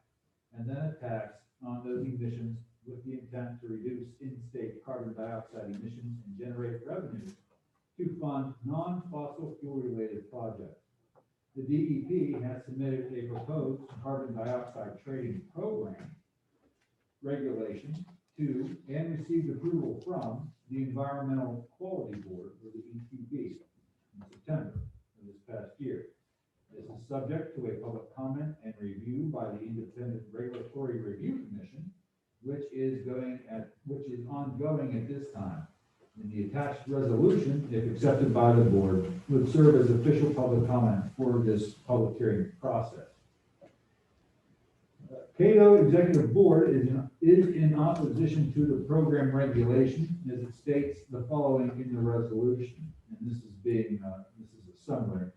and then a tax on those emissions with the intent to reduce in-state carbon dioxide emissions and generate revenues to fund non-fossil fuel related projects. The DEP has submitted a proposed carbon dioxide trading program regulation to and received approval from the Environmental Quality Board, or the EQB, in September of this past year. This is subject to a public comment and review by the Independent Regulatory Review Commission, which is ongoing at this time. And the attached resolution, if accepted by the board, would serve as official public comment for this public hearing process. Cato Executive Board is in opposition to the program regulation, as it states the following in the resolution, and this is a summary.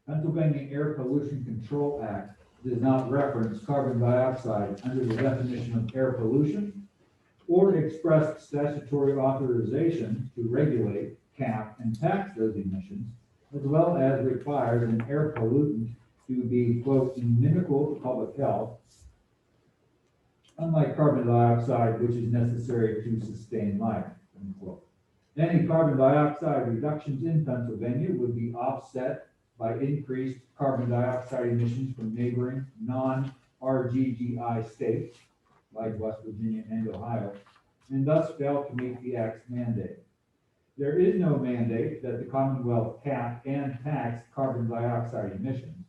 Pennsylvania Air Pollution Control Act does not reference carbon dioxide under the definition of air pollution or express statutory authorization to regulate, cap, and tax those emissions, as well as requires an air pollutant to be, quote, inimical to public health, unlike carbon dioxide, which is necessary to sustain life, unquote. Any carbon dioxide reductions in Pennsylvania would be offset by increased carbon dioxide emissions from neighboring non-RGGI states, like West Virginia and Ohio, and thus fail to meet the Act's mandate. There is no mandate that the Commonwealth cap and tax carbon dioxide emissions.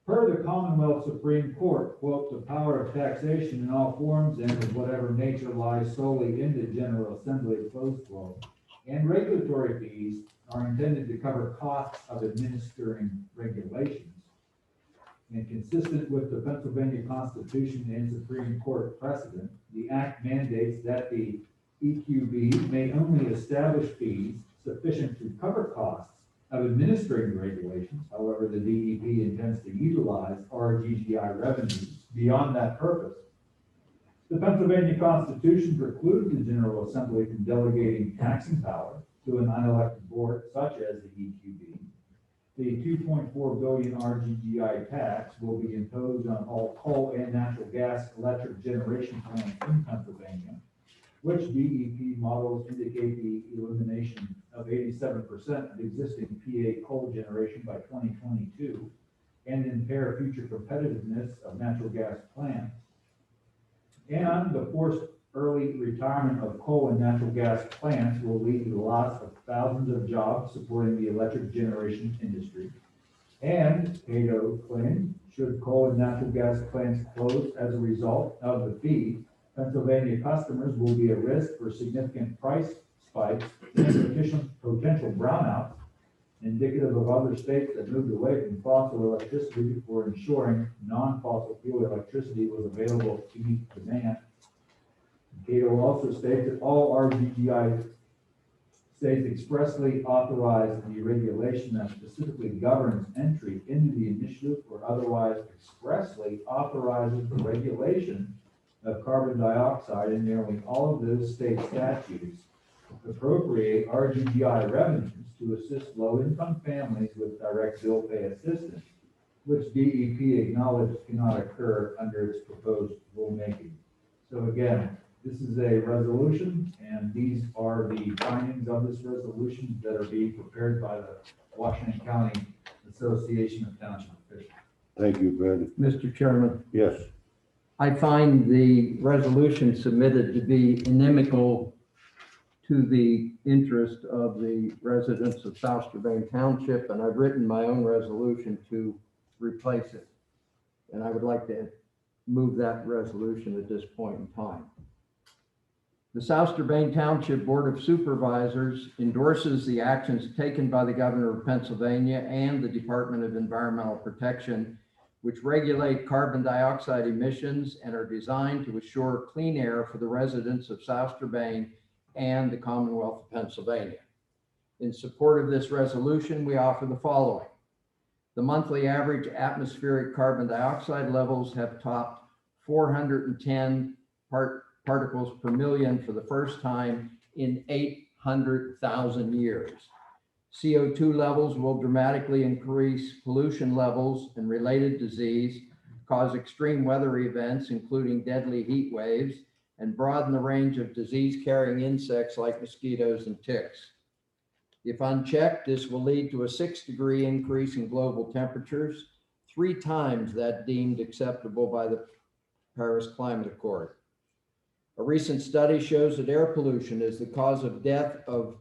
Per the Commonwealth Supreme Court, quote, the power of taxation in all forms and of whatever nature lies solely in the General Assembly, close quote, and regulatory fees are intended to cover costs of administering regulations. And consistent with the Pennsylvania Constitution and Supreme Court precedent, the Act mandates that the EQB may only establish fees sufficient to cover costs of administering the regulations. However, the DEP intends to utilize RGGI revenues beyond that purpose. The Pennsylvania Constitution precludes the General Assembly from delegating taxing power to an unelected board such as the EQB. The $2.4 billion RGGI tax will be imposed on all coal and natural gas electric generation plants in Pennsylvania, which DEP models indicate the elimination of 87% of existing PA coal generation by 2022 and impair future competitiveness of natural gas plants. And the forced early retirement of coal and natural gas plants will lead to the loss of thousands of jobs supporting the electric generation industry. And Cato claimed, should coal and natural gas plants close as a result of the fee, Pennsylvania customers will be at risk for significant price spikes and potential brownouts, indicative of other states that moved away from fossil electricity before ensuring non-fossil fuel electricity was available to meet demand. Cato also states that all RGGI states expressly authorize the regulation that specifically governs entry into the initiative or otherwise expressly authorizes the regulation of carbon dioxide, and nearly all of those state statutes appropriate RGGI revenues to assist low-income families with direct bill pay assistance, which DEP acknowledged cannot occur under its proposed rulemaking. So again, this is a resolution, and these are the findings of this resolution that are being prepared by the Washington County Association of Township Officials. Thank you, Brandon. Mr. Chairman, Yes. I find the resolution submitted to be inimical to the interest of the residents of Strabane Township, and I've written my own resolution to replace it. And I would like to move that resolution at this point in time. The Strabane Township Board of Supervisors endorses the actions taken by the Governor of Pennsylvania and the Department of Environmental Protection, which regulate carbon dioxide emissions and are designed to assure clean air for the residents of Strabane and the Commonwealth of Pennsylvania. In support of this resolution, we offer the following. The monthly average atmospheric carbon dioxide levels have topped 410 particles per million for the first time in 800,000 years. CO2 levels will dramatically increase pollution levels and related disease, cause extreme weather events, including deadly heat waves, and broaden the range of disease-carrying insects like mosquitoes and ticks. If unchecked, this will lead to a 6-degree increase in global temperatures, 3 times that deemed acceptable by the Paris Climate Accord. A recent study shows that air pollution is the cause of death of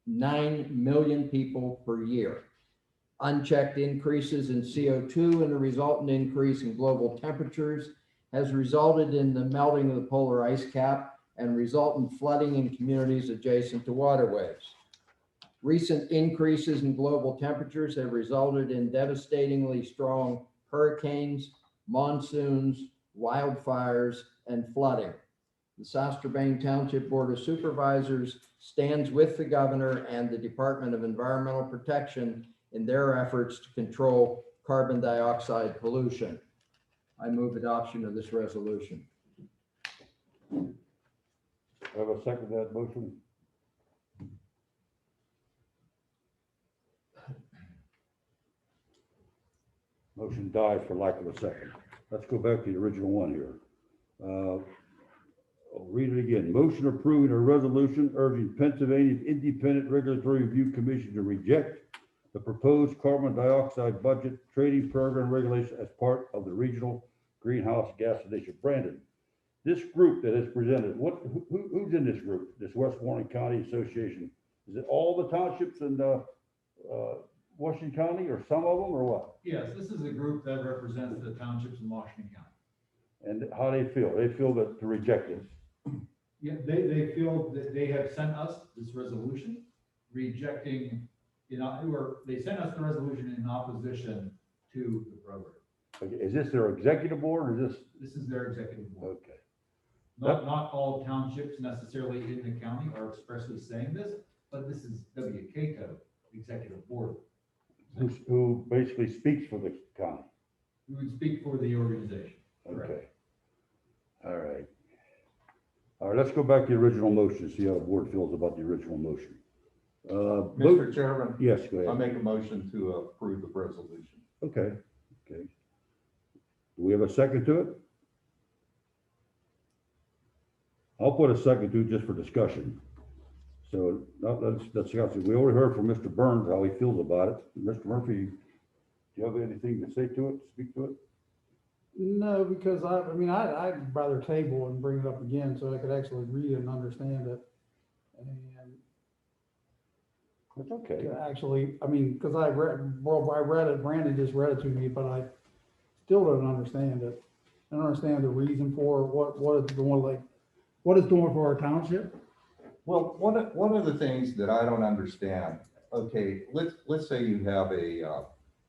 9 million people per year. Unchecked increases in CO2 and the resultant increase in global temperatures has resulted in the melting of the polar ice cap and resultant flooding in communities adjacent to waterways. Recent increases in global temperatures have resulted in devastatingly strong hurricanes, monsoons, wildfires, and flooding. The Strabane Township Board of Supervisors stands with the governor and the Department of Environmental Protection in their efforts to control carbon dioxide pollution. I move adoption of this resolution. I have a second to that motion. Motion dies for lack of a second. Let's go back to the original one here. I'll read it again. Motion approving a resolution urging Pennsylvania's Independent Regulatory Review Commission to reject the proposed carbon dioxide budget trading program regulation as part of the regional greenhouse gas initiative. Brandon, this group that is presented, who's in this group, this West Warren County Association? Is it all the townships in Washington County, or some of them, or what? Yes, this is a group that represents the townships in Washington County. And how they feel? They feel that to reject this. Yeah, they feel that they have sent us this resolution rejecting, or they sent us the resolution in opposition to the program. Okay, is this their executive board, or is this? This is their executive board. Okay. Not all townships necessarily in the county are expressly saying this, but this is WCATO executive board. Who basically speaks for the county. Who would speak for the organization. Okay. All right. All right, let's go back to the original motion, see how the board feels about the original motion. Mr. Chairman? Yes, go ahead. I make a motion to approve the resolution. Okay, okay. Do we have a second to it? I'll put a second to it just for discussion. So let's discuss it. We already heard from Mr. Burns how he feels about it. Mr. Murphy, do you have anything to say to it, speak to it? No, because I'd rather table and bring it up again so I could actually read it and understand it. And that's okay. Because I read it, Brandon just read it to me, but I still don't understand it. I don't understand the reason for what it's doing, what it's doing for our township. Well, one of the things that I don't understand, okay, let's say you have a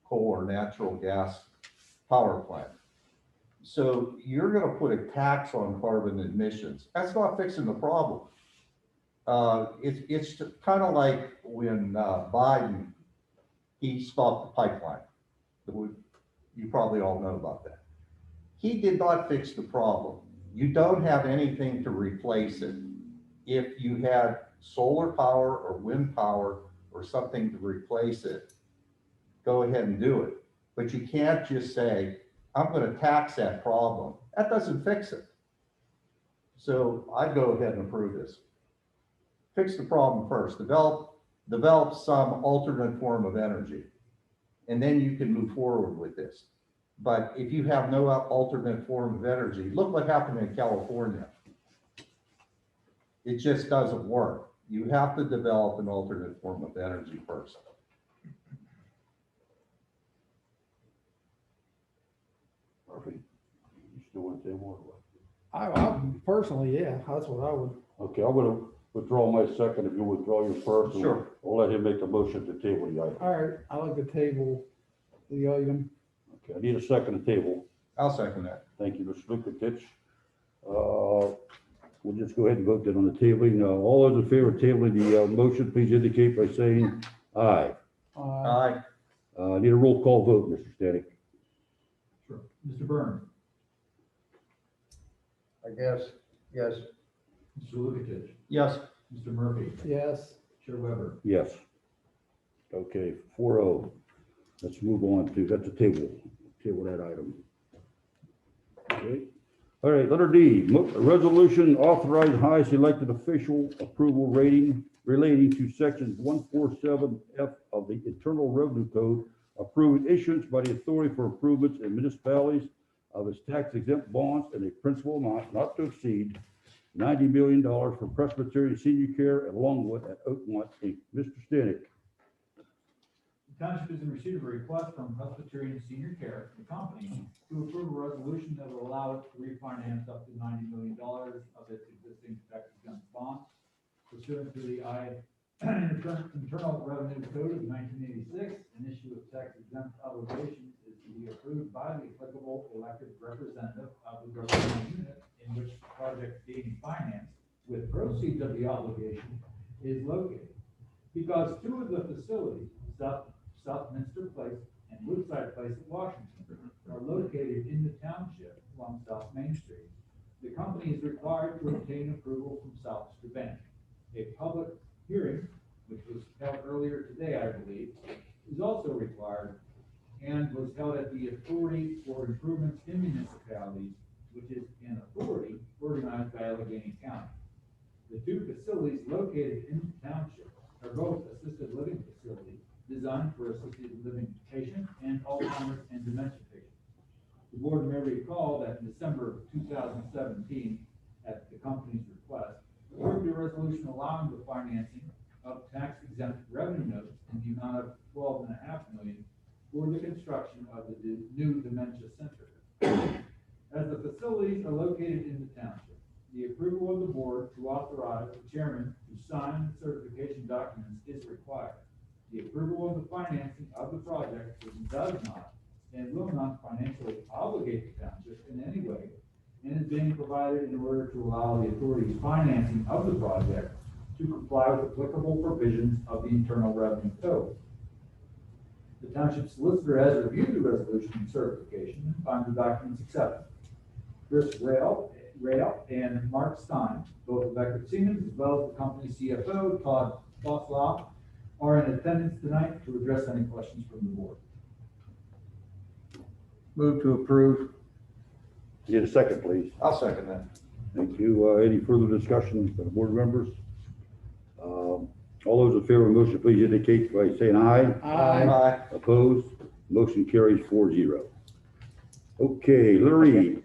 coal or natural gas power plant. So you're going to put a tax on carbon emissions. That's not fixing the problem. It's kind of like when Biden, he stopped the pipeline. You probably all know about that. He did not fix the problem. You don't have anything to replace it. If you had solar power or wind power or something to replace it, go ahead and do it. But you can't just say, I'm going to tax that problem. That doesn't fix it. So I'd go ahead and approve this. Fix the problem first. Develop some alternate form of energy. And then you can move forward with this. But if you have no alternate form of energy, look what happened in California. It just doesn't work. You have to develop an alternate form of energy first. Murphy, you still want to say more? I personally, yeah, that's what I would. Okay, I'm going to withdraw my second. If you withdraw your first, sure. I'll let him make the motion to table the item. All right, I like to table the item. Okay, I need a second to table. I'll second that. Thank you, Mr. Lukatich. We'll just go ahead and vote that on the tabling. All those in favor of tabling the motion, please indicate by saying aye. Aye. Need a roll call vote, Mr. Stanek. Sure. Mr. Burns. I guess, yes. Mr. Lukatich. Yes. Mr. Murphy. Yes. Chair Weber. Yes. Okay, 4-0. Let's move on to, that's a table that item. Okay. All right, letter D, resolution authorizing highest elected official approval rating relating to sections 147F of the Internal Revenue Code, approving issuance by the authority for improvements in municipalities of its tax exempt bonds in a principal amount not to exceed $90 million for Presbyterian Senior Care and Longwood at Oakmont Inc. Mr. Stick. The township is in receipt of a request from Presbyterian Senior Care, the company, to approve a resolution that will allow it to refinance up to $90 million of its existing tax-exempt bonds pursuant to the Internal Revenue Code of 1986. An issue of tax-exempt obligations is to be approved by the applicable elected representative of the governmental unit in which the project being financed with proceeds of the obligation is located. Because two of the facilities, Southminster Place and Woodside Place at Washington, are located in the township along South Main Street, the company is required to obtain approval from South Strabane. A public hearing, which was held earlier today, I believe, is also required and was held at the Authority for Improvements in Municipalities, which is an authority organized by Allegheny County. The two facilities located in the township are both assisted living facilities designed for assisted living patients and Alzheimer's and dementia patients. The board may recall that in December of 2017, at the company's request, approved a resolution allowing the financing of tax-exempt revenue notes in the amount of $12.5 million for the construction of the new dementia center. As the facilities are located in the township, the approval of the board to authorize the chairman to sign the certification documents is required. The approval of the financing of the project does not and will not financially obligate the township in any way, and is being provided in order to allow the authority's financing of the project to comply with applicable provisions of the Internal Revenue Code. The township solicitor has reviewed the resolution and certification and finds the documents accepted. Chris Rail and Mark Stein, both of Eckert Siemens, as well as the company's CFO, Todd Boslaw, are in attendance tonight to address any questions from the board. Move to approve. Get a second, please. I'll second that. Thank you. Any further discussion by the board members? All those in favor of the motion, please indicate by saying aye. Aye. Opposed? Motion carries 4-0. Okay, letter E.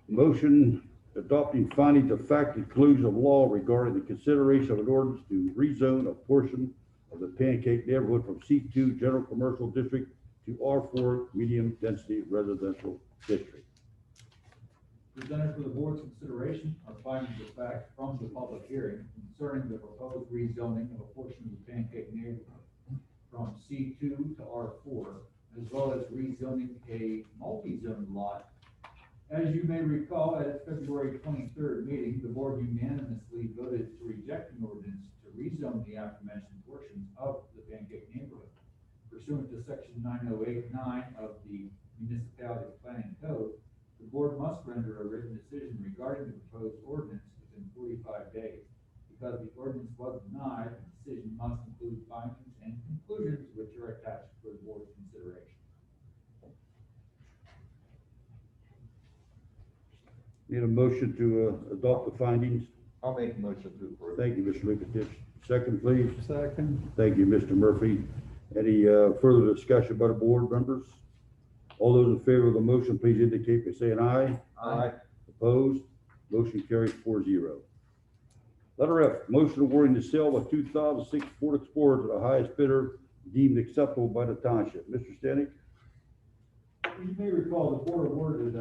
Motion adopting findings of fact and conclusion of law regarding the consideration of an ordinance to rezone a portion of the Pancake neighborhood from C2 General Commercial District to R4 Medium Density Residential District. Presented for the board's consideration are findings of fact from the public hearing concerning the proposed rezoning of a portion of the Pancake neighborhood from C2 to R4, as well as rezoning a multi-zone lot. As you may recall, at its February 23rd meeting, the board unanimously voted to reject an ordinance to rezone the aforementioned portions of the Pancake neighborhood. Pursuant to section 9089 of the Municipality Planning Code, the board must render a written decision regarding the proposed ordinance within 45 days. Because the ordinance was denied, the decision must include findings and conclusions which are attached for the board's consideration. Need a motion to adopt the findings? I'll make a motion to approve. Thank you, Mr. Lukasich. Second, please. Second. Thank you, Mr. Murphy. Any further discussion by the board members? All those in favor of the motion, please indicate by saying aye. Aye. Opposed? Motion carries 4-0. Letter F, motion awarding the sale of a 2006 Ford Explorer to the highest bidder deemed acceptable by the township. Mr. Stanek? You may recall the board awarded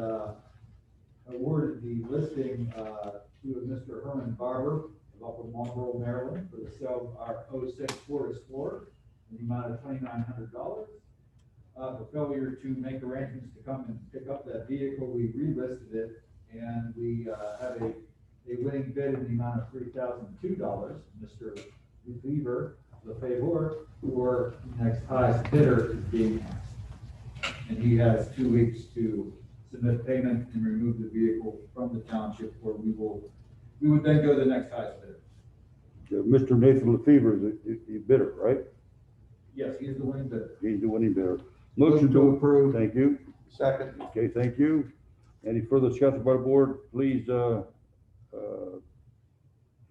the listing to Mr. Herman Barber of Upper Marlboro, Maryland, for the sale of our 06 Ford Explorer in the amount of $2,900. For failure to make arrangements to come and pick up that vehicle, we relisted it, and we have a winning bid in the amount of $3,002. Mr. Lefebvre, for the next highest bidder, is being asked. And he has 2 weeks to submit payment and remove the vehicle from the township, where we would then go to the next highest bidder. Mr. Nathan Lefebvre is the bidder, right? Yes, he is the winning bidder. He's the winning bidder. Motion to approve. Thank you. Second. Okay, thank you. Any further discussion by the board? Please, if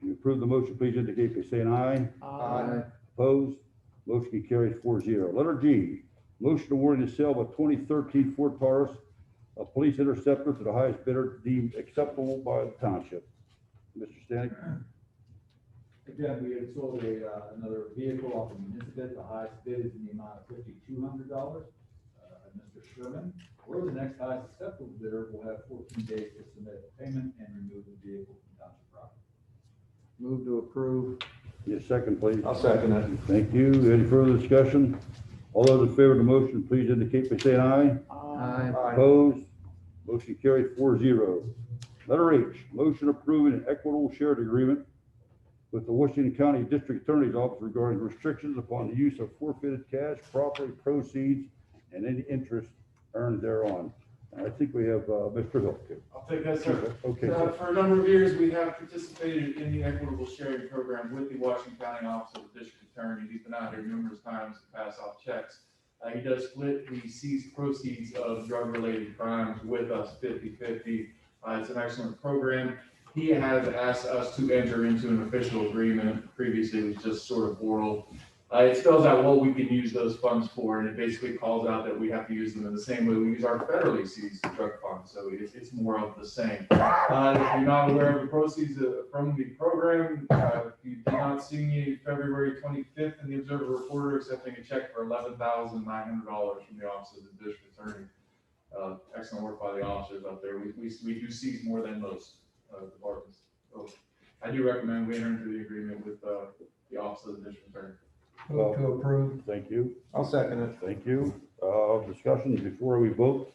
you approve the motion, please indicate by saying aye. Aye. Opposed? Motion carries 4-0. Letter G, motion awarding the sale of a 2013 Ford Taurus a police interceptor to the highest bidder deemed acceptable by the township. Mr. Stanek? Again, we had sold another vehicle off of Municipal. The highest bid is in the amount of $5,200. Mr. Sherman, or the next highest acceptable bidder will have 14 days to submit payment and remove the vehicle from township property. Move to approve. Need a second, please. I'll second it. Thank you. Any further discussion? All those in favor of the motion, please indicate by saying aye. Aye. Opposed? Motion carried 4-0. Letter H, motion approving an equitable shared agreement with the Washington County District Attorney's Office regarding restrictions upon the use of forfeited cash, property proceeds, and any interest earned thereon. And I think we have Mr. Hill too. I'll take that, sir. Okay. For a number of years, we have participated in the equitable sharing program with the Washington County Office of the District Attorney. He's been out here numerous times to pass off checks. He does split the seized proceeds of drug-related crimes with us 50-50. It's an excellent program. He has asked us to enter into an official agreement. Previously, it was just sort of oral. It spells out what we can use those funds for, and it basically calls out that we have to use them in the same way we use our federally seized drug funds. So it's more of the same. If you're not aware of the proceeds from the program, you did not see me February 25th in the Observer Reporter accepting a check for $11,900 from the Office of the District Attorney. Excellent work by the officers out there. We do seize more than most departments. So I do recommend we enter into the agreement with the Office of the District Attorney. Move to approve. Thank you. I'll second it. Thank you. Discussions before we vote.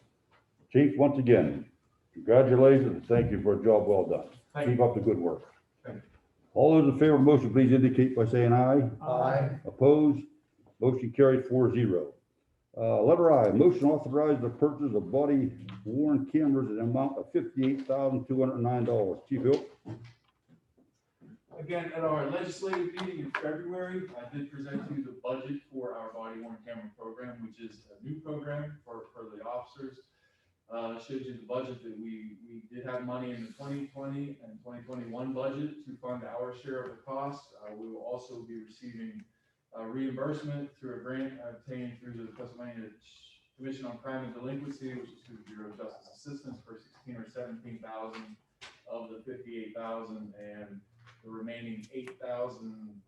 Chief, once again, congratulations and thank you for a job well done. Keep up the good work. Thank you. All those in favor of the motion, please indicate by saying aye. Aye. Opposed? Motion carried 4-0. Letter I, motion authorized the purchase of body worn cameras in an amount of $58,209. Chief Hill? Again, at our legislative meeting in February, I did present to you the budget for our body worn camera program, which is a new program for the officers. Shows you the budget that we did have money in the 2020 and 2021 budget to fund our share of the cost. We will also be receiving reimbursement through a grant obtained through the Pennsylvania Commission on Crime and Delinquency, which is through the Bureau of Justice Assistance, for 16 or 17,000 of the 58,000, and the remaining 8,000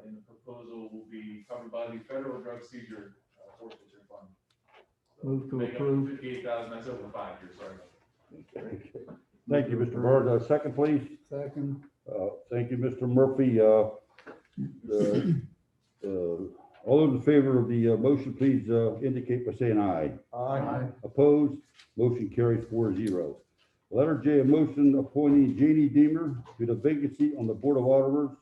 in the proposal will be covered by the federal drug seizure forfeiture fund. So Move to make up approve. 58,000. That's over 5 years. Sorry. Thank you, Mr. Byrd. Second, please. Second. Thank you, Mr. Murphy. All those in favor of the motion, please indicate by saying aye. Aye. Opposed? Motion carries 4-0. Letter J, a motion appointing Janie Deemer to the vacancy on the Board of Auditors,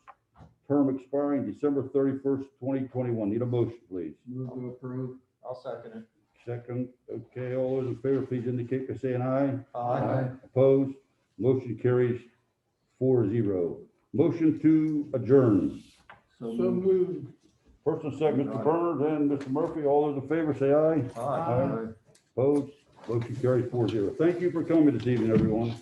term expiring December 31st, 2021. Need a motion, please. Move to approve. I'll second it. Second. Okay, all those in favor, please indicate by saying aye. Aye. Opposed? Motion carries 4-0. Motion to adjourn. So moved. First and second, Mr. Bernard and Mr. Murphy, all those in favor, say aye. Aye. Opposed? Motion carries 4-0. Thank you for coming this evening, everyone.